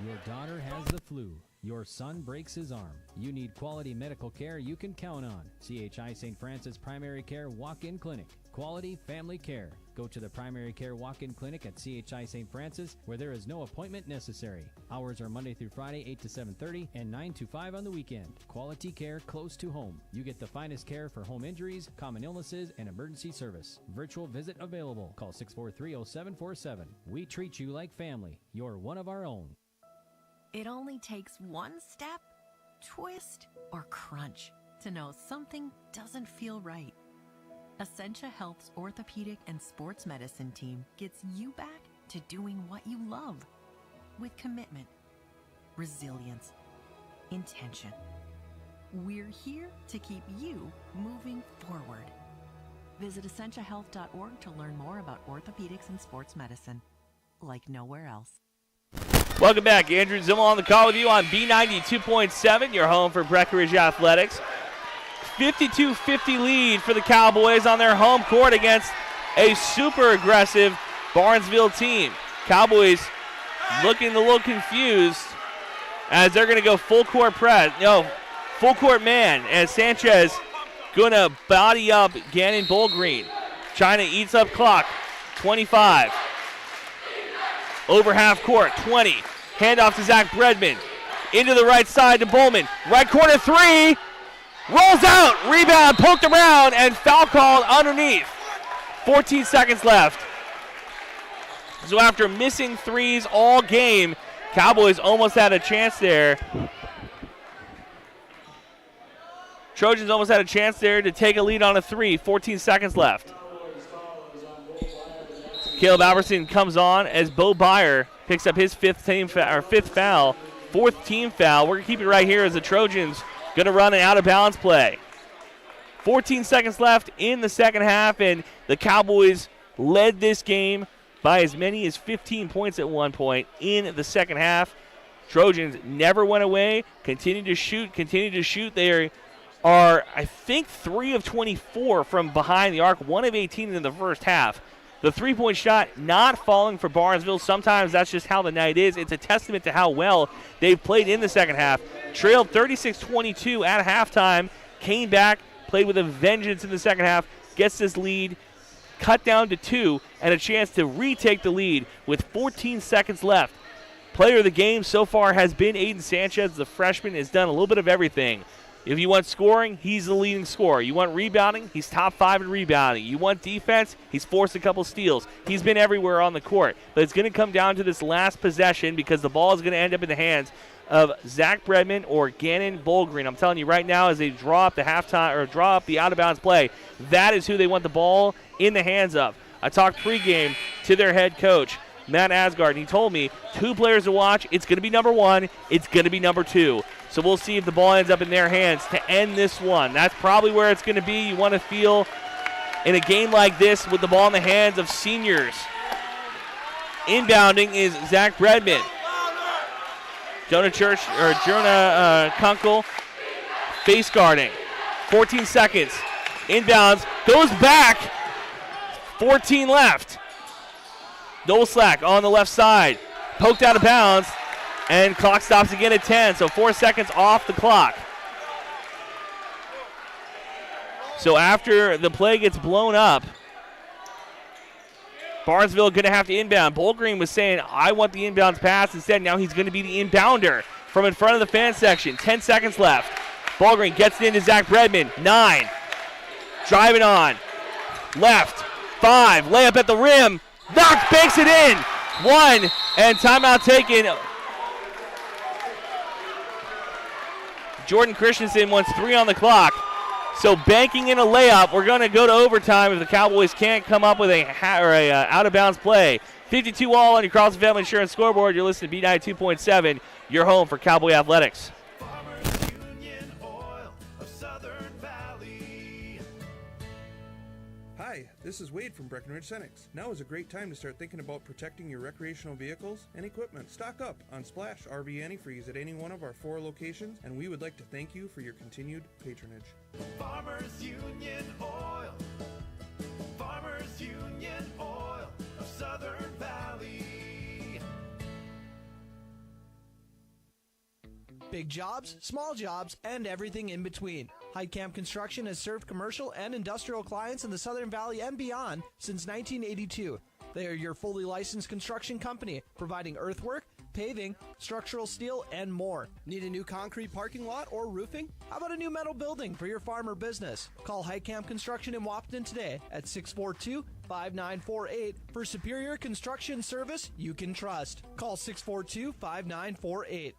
Your daughter has the flu. Your son breaks his arm. You need quality medical care you can count on. CHI St. Francis Primary Care Walk-In Clinic. Quality family care. Go to the Primary Care Walk-In Clinic at CHI St. Francis, where there is no appointment necessary. Hours are Monday through Friday, 8 to 7:30 and 9 to 5 on the weekend. Quality care close to home. You get the finest care for home injuries, common illnesses, and emergency service. Virtual visit available. Call 643-0747. We treat you like family. You're one of our own. It only takes one step, twist, or crunch to know something doesn't feel right. Essentia Health's orthopedic and sports medicine team gets you back to doing what you love with commitment, resilience, intention. We're here to keep you moving forward. Visit essentiahealth.org to learn more about orthopedics and sports medicine, like nowhere else. Welcome back. Andrew Zimmel on the call with you on B92.7, your home for Breckenridge Athletics. 52-50 lead for the Cowboys on their home court against a super aggressive Barnesville team. Cowboys looking a little confused as they're going to go full court press. No, full court man as Sanchez going to body up Gannon Bullgreen. China eats up clock. 25. Over half court, 20. Handoff to Zach Bredman. Into the right side to Bowman. Right corner three. Rolls out. Rebound, poked around, and foul called underneath. 14 seconds left. So after missing threes all game, Cowboys almost had a chance there. Trojans almost had a chance there to take a lead on a three. 14 seconds left. Caleb Albertson comes on as Bo Byer picks up his fifth foul, fourth team foul. We're going to keep it right here as the Trojans going to run an out-of-bounds play. 14 seconds left in the second half, and the Cowboys led this game by as many as 15 points at one point in the second half. Trojans never went away, continued to shoot. They are, I think, 3 of 24 from behind the arc, 1 of 18 in the first half. The three-point shot not falling for Barnesville. Sometimes that's just how the night is. It's a testament to how well they've played in the second half. Trailed 36-22 at halftime. Came back, played with a vengeance in the second half. Gets this lead cut down to 2 and a chance to retake the lead with 14 seconds left. Player of the game so far has been Aiden Sanchez. The freshman has done a little bit of everything. If you want scoring, he's the leading scorer. You want rebounding, he's top 5 in rebounding. You want defense, he's forced a couple steals. He's been everywhere on the court. But it's going to come down to this last possession because the ball is going to end up in the hands of Zach Bredman or Gannon Bullgreen. I'm telling you right now, as they draw up the halftime or draw up the out-of-bounds play, that is who they want the ball in the hands of. I talked pregame to their head coach, Matt Asgard, and he told me 2 players to watch. It's going to be number 1. It's going to be number 2. So we'll see if the ball ends up in their hands to end this one. That's probably where it's going to be. You want to feel in a game like this with the ball in the hands of seniors. Inbounding is Zach Bredman. Jonah Kunkel face guarding. 14 seconds. Inbounds. Goes back. 14 left. Noslack on the left side. Poked out of bounds. And clock stops again at 10, so 4 seconds off the clock. So after the play gets blown up, Barnesville going to have to inbound. Bullgreen was saying, I want the inbounds pass. Instead, now he's going to be the inbounder from in front of the fan section. 10 seconds left. Bullgreen gets it into Zach Bredman. 9. Driving on. Left. 5. Layup at the rim. Knox banks it in. 1. And timeout taken. Jordan Christensen wants 3 on the clock. So banking in a layup, we're going to go to overtime if the Cowboys can't come up with a out-of-bounds play. 52 all on your Carlson Family Insurance scoreboard. You're listening to B92.7, your home for Cowboy Athletics. Hi, Hi, this is Wade from Breckenridge Cenex. Now is a great time to start thinking about protecting your recreational vehicles and equipment. Stock up on Splash RV Antifreeze at any one of our 4 locations, and we would like to thank you for your continued patronage. Farmers Union Oil. Farmers Union Oil of Southern Valley. Big jobs, small jobs, and everything in between. Heitkamp Construction has served commercial and industrial clients in the Southern Valley and beyond since 1982. They are your fully licensed construction company, providing earthwork, paving, structural steel, and more. Need a new concrete parking lot or roofing? How about a new metal building for your farm or business? Call Heitkamp Construction in Wapton today at 642-5948 for superior construction service you can trust. Call 642-5948.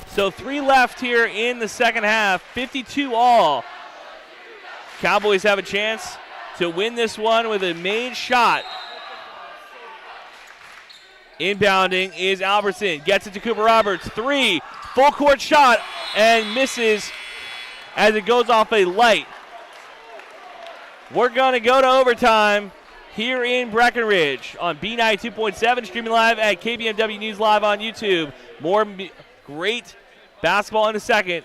So 3 left here in the second half, 52 all. Cowboys have a chance to win this one with a made shot. Inbounding is Albertson, gets it to Cooper Roberts, 3, full court shot, and misses as it goes off a light. We're going to go to overtime here in Breckenridge on B92.7, streaming live at KBMW News Live on YouTube. More great basketball in a second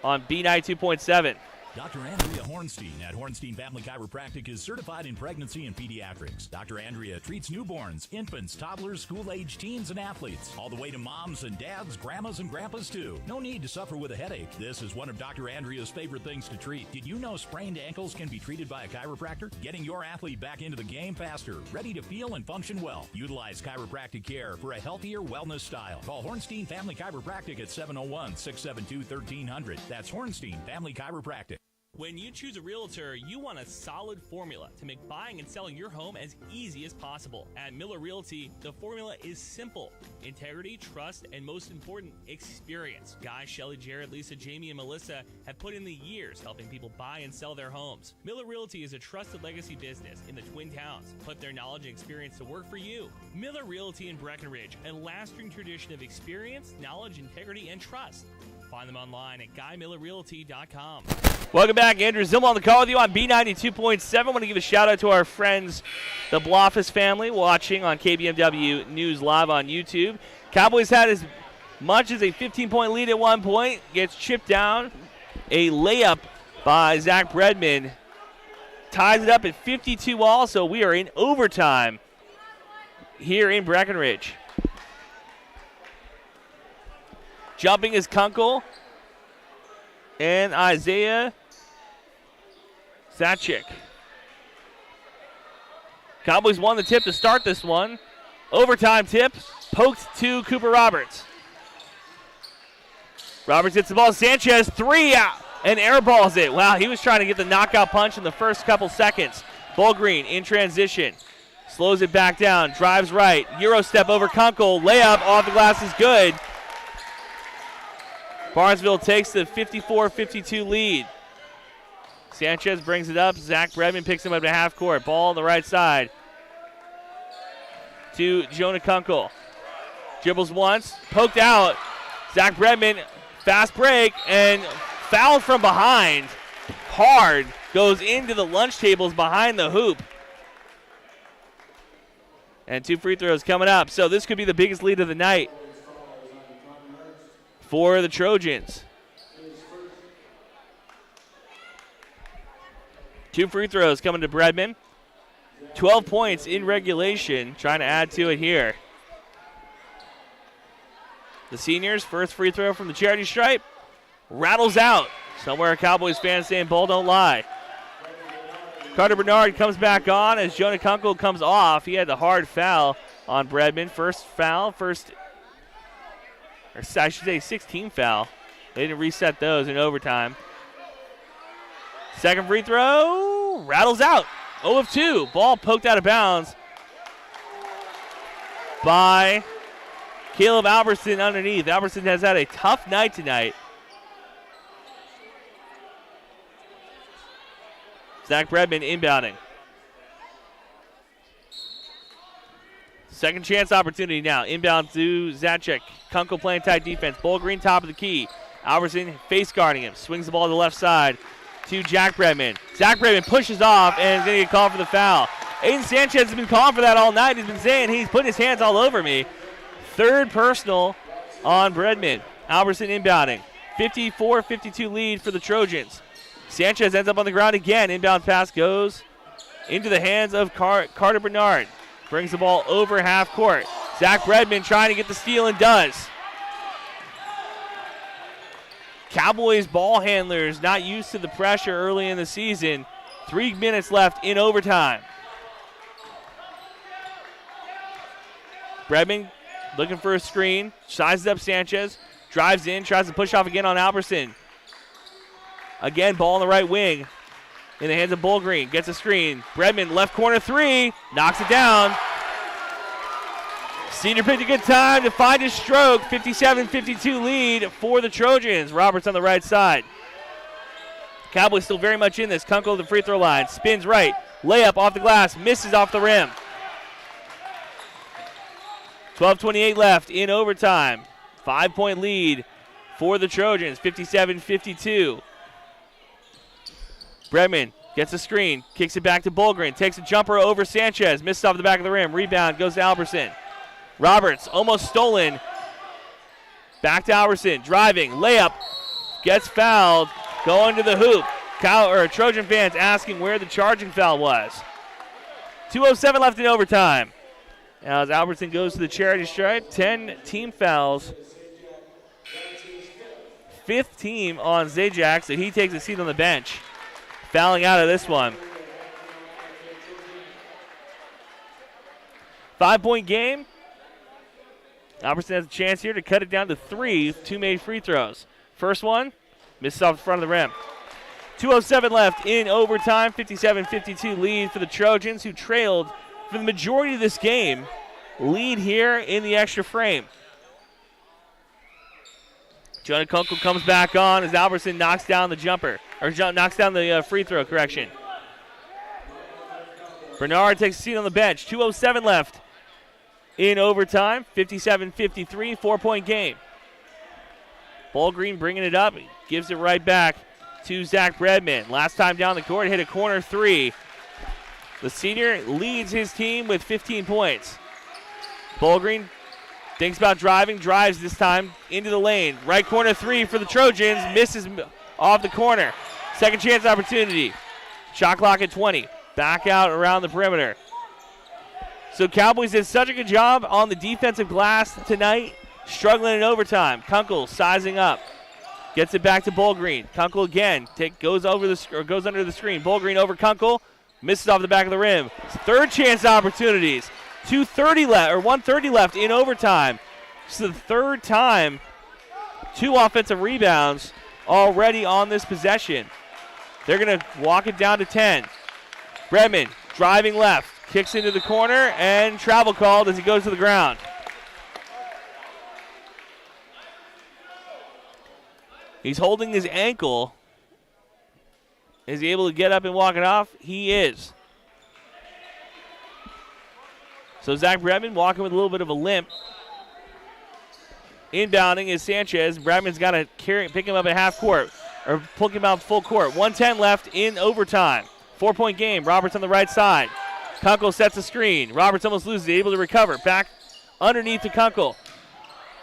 on B92.7. Dr. Andrea Hornstein at Hornstein Family Chiropractic is certified in pregnancy and pediatrics. Dr. Andrea treats newborns, infants, toddlers, school-age teens, and athletes, all the way to moms and dads, grandmas and grandpas too. No need to suffer with a headache. This is one of Dr. Andrea's favorite things to treat. Did you know sprained ankles can be treated by a chiropractor? Getting your athlete back into the game faster, ready to feel and function well. Utilize chiropractic care for a healthier wellness style. Call Hornstein Family Chiropractic at 701-672-1300. That's Hornstein Family Chiropractic. When you choose a realtor, you want a solid formula to make buying and selling your home as easy as possible. At Miller Realty, the formula is simple: integrity, trust, and most important, experience. Guy, Shelley, Jared, Lisa, Jamie, and Melissa have put in the years helping people buy and sell their homes. Miller Realty is a trusted legacy business in the Twin Towns. Put their knowledge and experience to work for you. Miller Realty in Breckenridge, a lasting tradition of experience, knowledge, integrity, and trust. Find them online at GuyMillerRealty.com. Welcome back. Andrew Zimmel on the call with you on B92.7. I want to give a shout-out to our friends, the Blofis family, watching on KBMW News Live on YouTube. Cowboys had as much as a 15-point lead at one point. Gets chipped down. A layup by Zach Bredman ties it up at 52 all, so we are in overtime here in Breckenridge. Jumping is Kunkel and Isaiah Zacek. Cowboys won the tip to start this one. Overtime tip, poked to Cooper Roberts. Roberts hits the ball. Sanchez, 3 out, and airballs it. Wow, he was trying to get the knockout punch in the first couple seconds. Bullgreen in transition. Slows it back down, drives right. Euro step over Kunkel. Layup off the glass is good. Barnesville takes the 54-52 lead. Sanchez brings it up. Zach Bredman picks him up to half court. Ball on the right side to Jonah Kunkel. Dribbles once, poked out. Zach Bredman, fast break, and fouled from behind. Hard, goes into the lunch tables behind the hoop. And 2 free throws coming up. So this could be the biggest lead of the night for the Trojans. 2 free throws coming to Bredman. 12 points in regulation, trying to add to it here. The seniors, first free throw from the charity stripe, rattles out. Somewhere Cowboys fans saying, "Ball don't lie." Carter Bernard comes back on as Jonah Kunkel comes off. He had the hard foul on Bredman. First foul, or I should say 16 foul. They didn't reset those in overtime. Second free throw, rattles out. 0 of 2. Ball poked out of bounds by Caleb Albertson underneath. Albertson has had a tough night tonight. Zach Bredman inbounding. Second chance opportunity now. Inbound to Zacek. Kunkel playing tight defense. Bullgreen top of the key. Albertson face guarding him. Swings the ball to the left side. to Jack Bredman. Zach Bredman pushes off and is going to get called for the foul. Aiden Sanchez has been calling for that all night. He's been saying he's putting his hands all over me. Third personal on Bredman. Albertson inbounding. 54-52 lead for the Trojans. Sanchez ends up on the ground again. Inbound pass goes into the hands of Carter Bernard. Brings the ball over half court. Zach Bredman trying to get the steal and does. Cowboys ball handlers not used to the pressure early in the season. 3 minutes left in overtime. Bredman looking for a screen. Sizes up Sanchez. Drives in. Tries to push off again on Albertson. Again, ball on the right wing. In the hands of Bullgreen. Gets a screen. Bredman left corner three. Knocks it down. Senior picked a good time to find his stroke. 57-52 lead for the Trojans. Roberts on the right side. Cowboys still very much in this. Kunkel to the free throw line. Spins right. Layup off the glass. Misses off the rim. 12:28 left in overtime. 5-point lead for the Trojans. 57-52. Bredman gets a screen. Kicks it back to Bullgreen. Takes a jumper over Sanchez. Misses off the back of the rim. Rebound goes to Albertson. Roberts almost stolen. Back to Albertson. Driving. Layup. Gets fouled. Going to the hoop. Trojan fans asking where the charging foul was. 2:07 left in overtime. Now as Albertson goes to the charity stripe, 10 team fouls. 5th team on Zajac, so he takes a seat on the bench. Fouling out of this one. 5-point game. Albertson has a chance here to cut it down to 3. 2 made free throws. First one, misses off the front of the rim. 2:07 left in overtime. 57-52 lead for the Trojans, who trailed for the majority of this game. Lead here in the extra frame. Jonah Kunkel comes back on as Albertson knocks down the jumper. Or knocks down the free throw, correction. Bernard takes a seat on the bench. 2:07 left in overtime. 57-53, 4-point game. Bullgreen bringing it up. Gives it right back to Zach Bredman. Last time down the court, hit a corner three. The senior leads his team with 15 points. Bullgreen thinks about driving, drives this time into the lane. Right corner three for the Trojans, misses off the corner. Second chance opportunity. Shot clock at 20. Back out around the perimeter. So Cowboys did such a good job on the defensive glass tonight, struggling in overtime. Kunkel sizing up. Gets it back to Bullgreen. Kunkel again goes under the screen. Bullgreen over Kunkel. Misses off the back of the rim. Third chance opportunities. 1:30 left in overtime. This is the third time 2 offensive rebounds already on this possession. They're going to walk it down to 10. Bredman driving left. Kicks into the corner and travel called as he goes to the ground. He's holding his ankle. Is he able to get up and walk it off? He is. So Zach Bredman walking with a little bit of a limp. Inbounding is Sanchez. Bradman's got to pick him up at half court, or pull him out full court. 1:10 left in overtime. 4-point game. Roberts on the right side. Kunkel sets a screen. Roberts almost loses it, able to recover. Back underneath to Kunkel.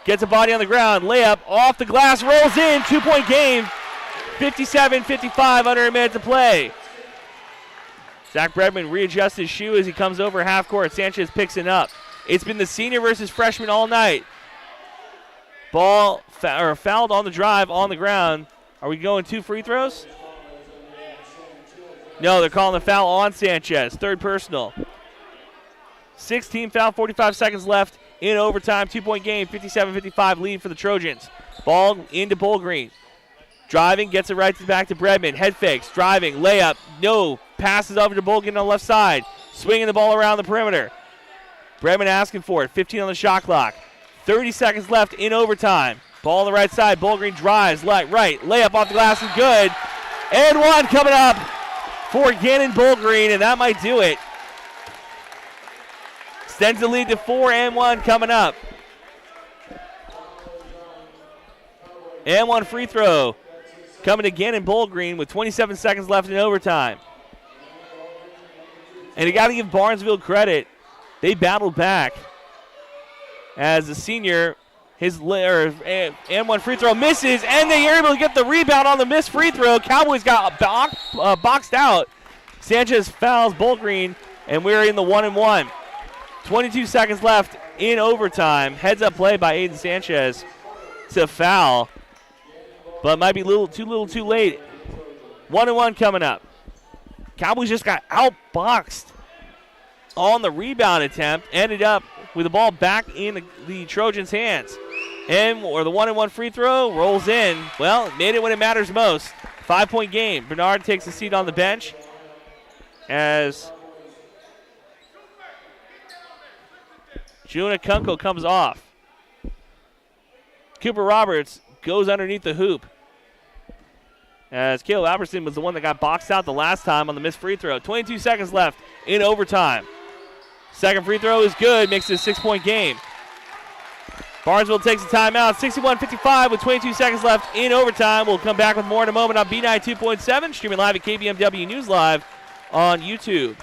Gets a body on the ground. Layup off the glass. Rolls in. 2-point game. 57-55 under a minute to play. Zach Bredman readjusts his shoe as he comes over half court. Sanchez picks it up. It's been the senior versus freshman all night. Ball fouled on the drive on the ground. Are we going 2 free throws? No, they're calling the foul on Sanchez. Third personal. 16 foul, 45 seconds left in overtime. 2-point game, 57-55 lead for the Trojans. Ball into Bullgreen. Driving, gets it right back to Bredman. Head fakes, driving, layup, no. Passes over to Bullgreen on the left side. Swinging the ball around the perimeter. Bredman asking for it. 15 on the shot clock. 30 seconds left in overtime. Ball on the right side. Bullgreen drives, right. Layup off the glass is good. And one coming up for Gannon Bullgreen, and that might do it. Extends the lead to 4 and 1 coming up. And one free throw coming again in Bowl Green with 27 seconds left in overtime. And you got to give Barnesville credit. They battled back as the senior, and one free throw misses, and they are able to get the rebound on the missed free throw. Cowboys got boxed out. Sanchez fouls Bowl Green, and we're in the 1-1. 22 seconds left in overtime. Heads up play by Aiden Sanchez to foul, but might be too late. 1-1 coming up. Cowboys just got outboxed on the rebound attempt. Ended up with the ball back in the Trojans' hands. And or the 1-1 free throw rolls in. Well, it made it when it matters most. 5-point game. Bernard takes a seat on the bench as Juna Kunkel comes off. Cooper Roberts goes underneath the hoop, as Caleb Albertson was the one that got boxed out the last time on the missed free throw. 22 seconds left in overtime. Second free throw is good, makes it a 6-point game. Barnesville takes a timeout, 61-55 with 22 seconds left in overtime. We'll come back with more in a moment on B92.7, streaming live at KBMW News Live on YouTube.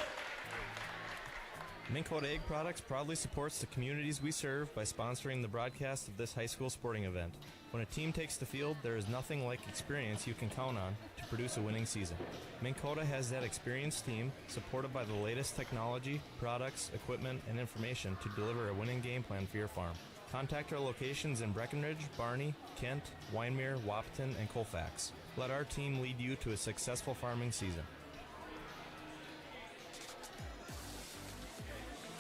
Minn Kota Egg Products proudly supports the communities we serve by sponsoring the broadcast of this high school sporting event. When a team takes the field, there is nothing like experience you can count on to produce a winning season. Minn Kota has that experienced team, supported by the latest technology, products, equipment, and information to deliver a winning game plan for your farm. Contact our locations in Breckenridge, Barney, Kent, Wyndmere, Wahpeton, and Colfax. Let our team lead you to a successful farming season.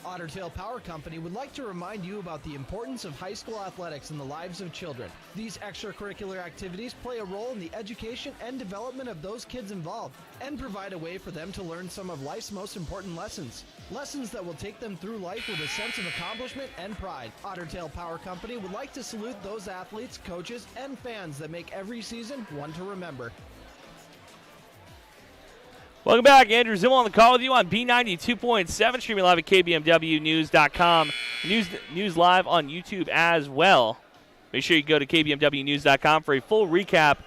Otter Tail Power Company would like to remind you about the importance of high school athletics in the lives of children. These extracurricular activities play a role in the education and development of those kids involved and provide a way for them to learn some of life's most important lessons. Lessons that will take them through life with a sense of accomplishment and pride. Otter Tail Power Company would like to salute those athletes, coaches, and fans that make every season one to remember. Welcome back. Andrew Zimmel on the call with you on B92.7, streaming live at KBMWnews.com. News live on YouTube as well. Make sure you go to KBMWnews.com for a full recap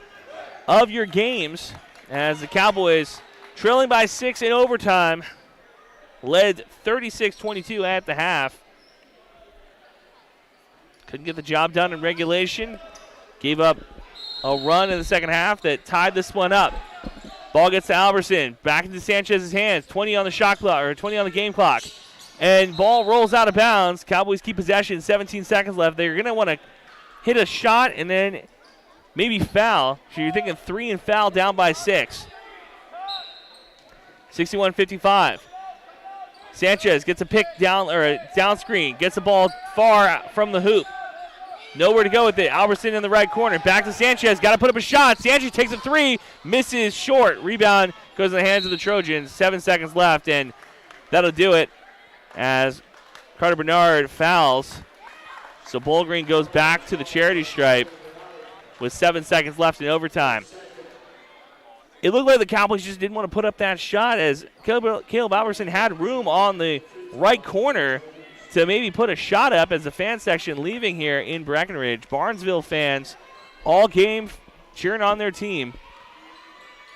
of your games as the Cowboys, trailing by 6 in overtime, led 36-22 at the half. Couldn't get the job done in regulation. Gave up a run in the second half that tied this one up. Ball gets to Albertson, back into Sanchez's hands. 20 on the shot clock, or 20 on the game clock, and ball rolls out of bounds. Cowboys keep possession. 17 seconds left. They're going to want to hit a shot and then maybe foul. So you're thinking 3 and foul, down by 6. 61-55. Sanchez gets a pick down or a down screen, gets the ball far from the hoop. Nowhere to go with it. Albertson in the right corner. Back to Sanchez. Got to put up a shot. Sanchez takes a 3. Misses short. Rebound goes in the hands of the Trojans. 7 seconds left, and that'll do it as Carter Bernard fouls. So Bowl Green goes back to the charity stripe with 7 seconds left in overtime. It looked like the Cowboys just didn't want to put up that shot as Caleb Albertson had room on the right corner to maybe put a shot up as the fan section leaving here in Breckenridge. Barnesville fans all game cheering on their team.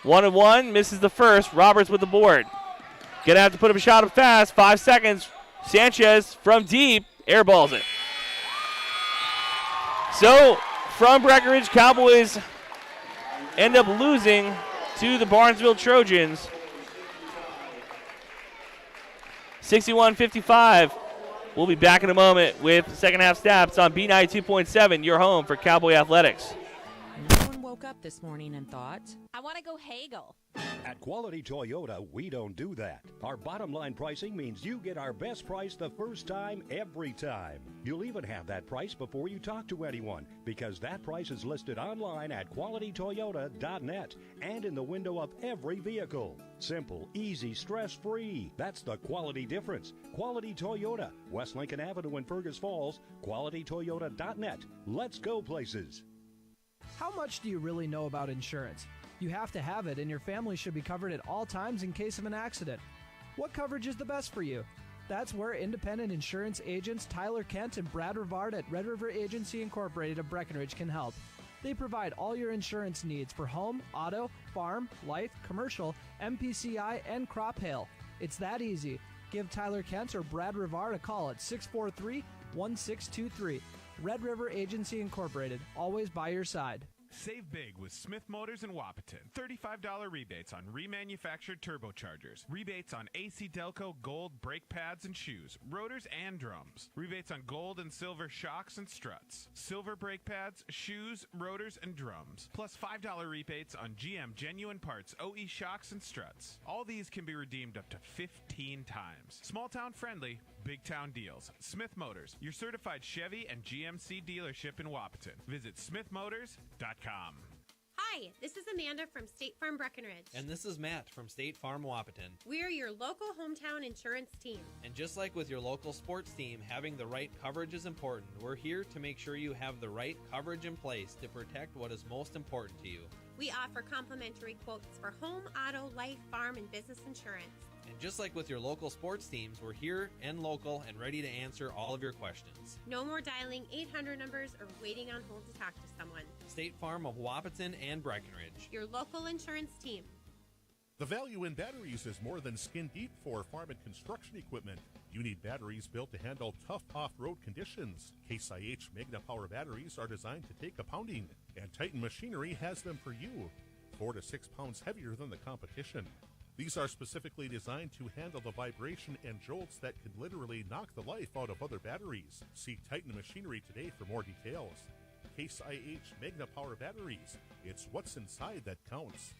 1-1, misses the first. Roberts with the board. Gonna have to put up a shot up fast. 5 seconds. Sanchez from deep airballs it. So from Breckenridge, Cowboys end up losing to the Barnesville Trojans. 61-55. We'll be back in a moment with second half stats on B92.7, your home for Cowboy Athletics. No one woke up this morning and thought, I want to go Hagel. At Quality Toyota, we don't do that. Our bottom line pricing means you get our best price the first time, every time. You'll even have that price before you talk to anyone, because that price is listed online at qualitytoyota.net and in the window of every vehicle. Simple, easy, stress-free. That's the quality difference. Quality Toyota, West Lincoln Avenue in Fergus Falls, qualitytoyota.net. Let's go places. How much do you really know about insurance? You have to have it, and your family should be covered at all times in case of an accident. What coverage is the best for you? That's where independent insurance agents Tyler Kent and Brad Rivard at Red River Agency Incorporated of Breckenridge can help. They provide all your insurance needs for home, auto, farm, life, commercial, MPCI, and crop hail. It's that easy. Give Tyler Kent or Brad Rivar a call at 643-1623. Red River Agency Incorporated, always by your side. Save big with Smith Motors in Wapaton. $35 rebates on remanufactured turbochargers. Rebates on AC Delco gold brake pads and shoes, rotors and drums. Rebates on gold and silver shocks and struts. Silver brake pads, shoes, rotors, and drums. Plus $5 rebates on GM genuine parts, OE shocks and struts. All these can be redeemed up to 15 times. Small town friendly, big town deals. Smith Motors, your certified Chevy and GMC dealership in Wapaton. Visit smithmotors.com. Hi, this is Amanda from State Farm Breckenridge. And this is Matt from State Farm Wapaton. We're your local hometown insurance team. And just like with your local sports team, having the right coverage is important. We're here to make sure you have the right coverage in place to protect what is most important to you. We offer complimentary quotes for home, auto, life, farm, and business insurance. And just like with your local sports teams, we're here and local and ready to answer all of your questions. No more dialing 800 numbers or waiting on hold to talk to someone. State Farm of Wapaton and Breckenridge. Your local insurance team. The value in batteries is more than skin deep for farm and construction equipment. You need batteries built to handle tough off-road conditions. Case IH Magna Power batteries are designed to take a pounding, and Titan Machinery has them for you. 4 to 6 pounds heavier than the competition. These are specifically designed to handle the vibration and jolts that can literally knock the life out of other batteries. See Titan Machinery today for more details. Case IH Magna Power batteries. It's what's inside that counts.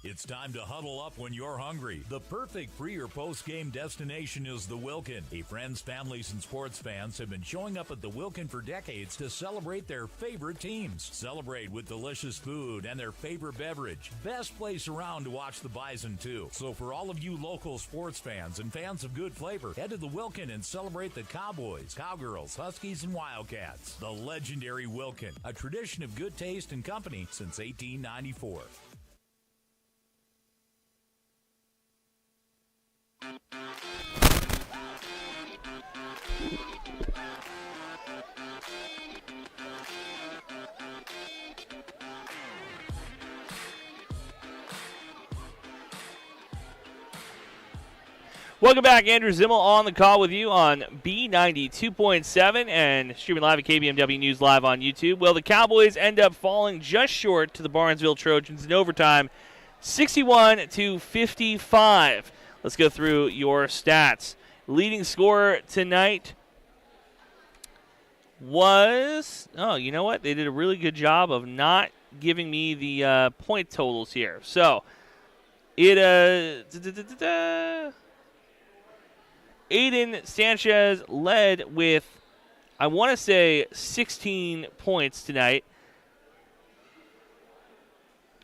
It's time to huddle up when you're hungry. The perfect pre- or post-game destination is the Wilkin. Friends, families, and sports fans have been showing up at the Wilkin for decades to celebrate their favorite teams. Celebrate with delicious food and their favorite beverage. Best place around to watch the Bison, too. So for all of you local sports fans and fans of good flavor, head to the Wilkin and celebrate the Cowboys, Cowgirls, Huskies, and Wildcats. The legendary Wilkin, a tradition of good taste and company since 1894. Welcome back. Andrew Zimmel on the call with you on B92.7 and streaming live at KBMW News Live on YouTube. Well, the Cowboys end up falling just short to the Barnesville Trojans in overtime, 61-55. Let's go through your stats. Leading scorer tonight was, you know what? They did a really good job of not giving me the point totals here. So, Aiden Sanchez led with, I want to say, 16 points tonight.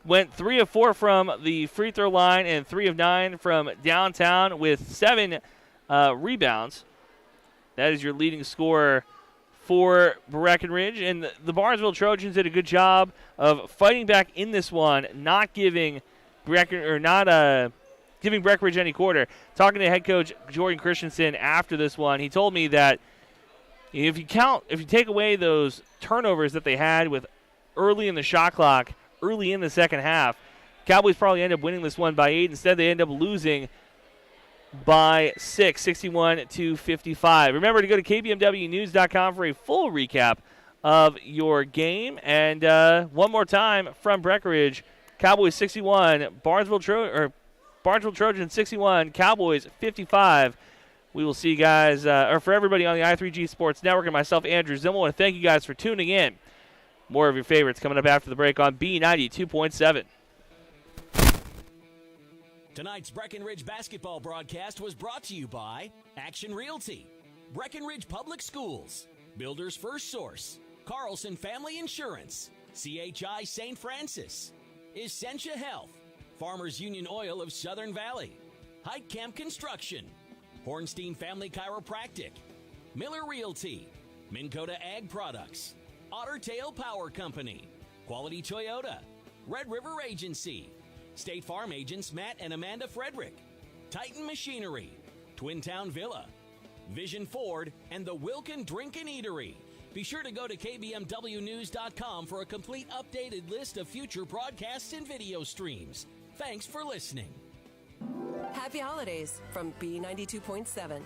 went 3 of 4 from the free throw line and 3 of 9 from downtown with 7 rebounds. That is your leading scorer for Breckenridge. And the Barnesville Trojans did a good job of fighting back in this one, not giving giving Breckenridge any quarter. Talking to head coach Jordan Christensen after this one, he told me that if you take away those turnovers that they had with early in the shot clock, early in the second half, Cowboys probably end up winning this one by 8. Instead, they end up losing by 6, 61-55. Remember to go to kbmwnews.com for a full recap of your game. And one more time from Breckenridge, Cowboys 61, Barnesville Trojans 61, Cowboys 55. We will see you guys, for everybody on the i3G Sports Network and myself, Andrew Zimmel, I want to thank you guys for tuning in. More of your favorites coming up after the break on B92.7. Tonight's Breckenridge basketball broadcast was brought to you by Action Realty, Breckenridge Public Schools, Builders First Source, Carlson Family Insurance, CHI St. Francis, Essentia Health, Farmers Union Oil of Southern Valley, Hike Camp Construction, Hornstein Family Chiropractic, Miller Realty, Minn Kota Ag Products, Otter Tail Power Company, Quality Toyota, Red River Agency, State Farm agents Matt and Amanda Frederick, Titan Machinery, Twin Town Villa, Vision Ford, and the Wilkin Drink and Eatery. Be sure to go to kbmwnews.com for a complete updated list of future broadcasts and video streams. Thanks for listening. Happy holidays from B92.7.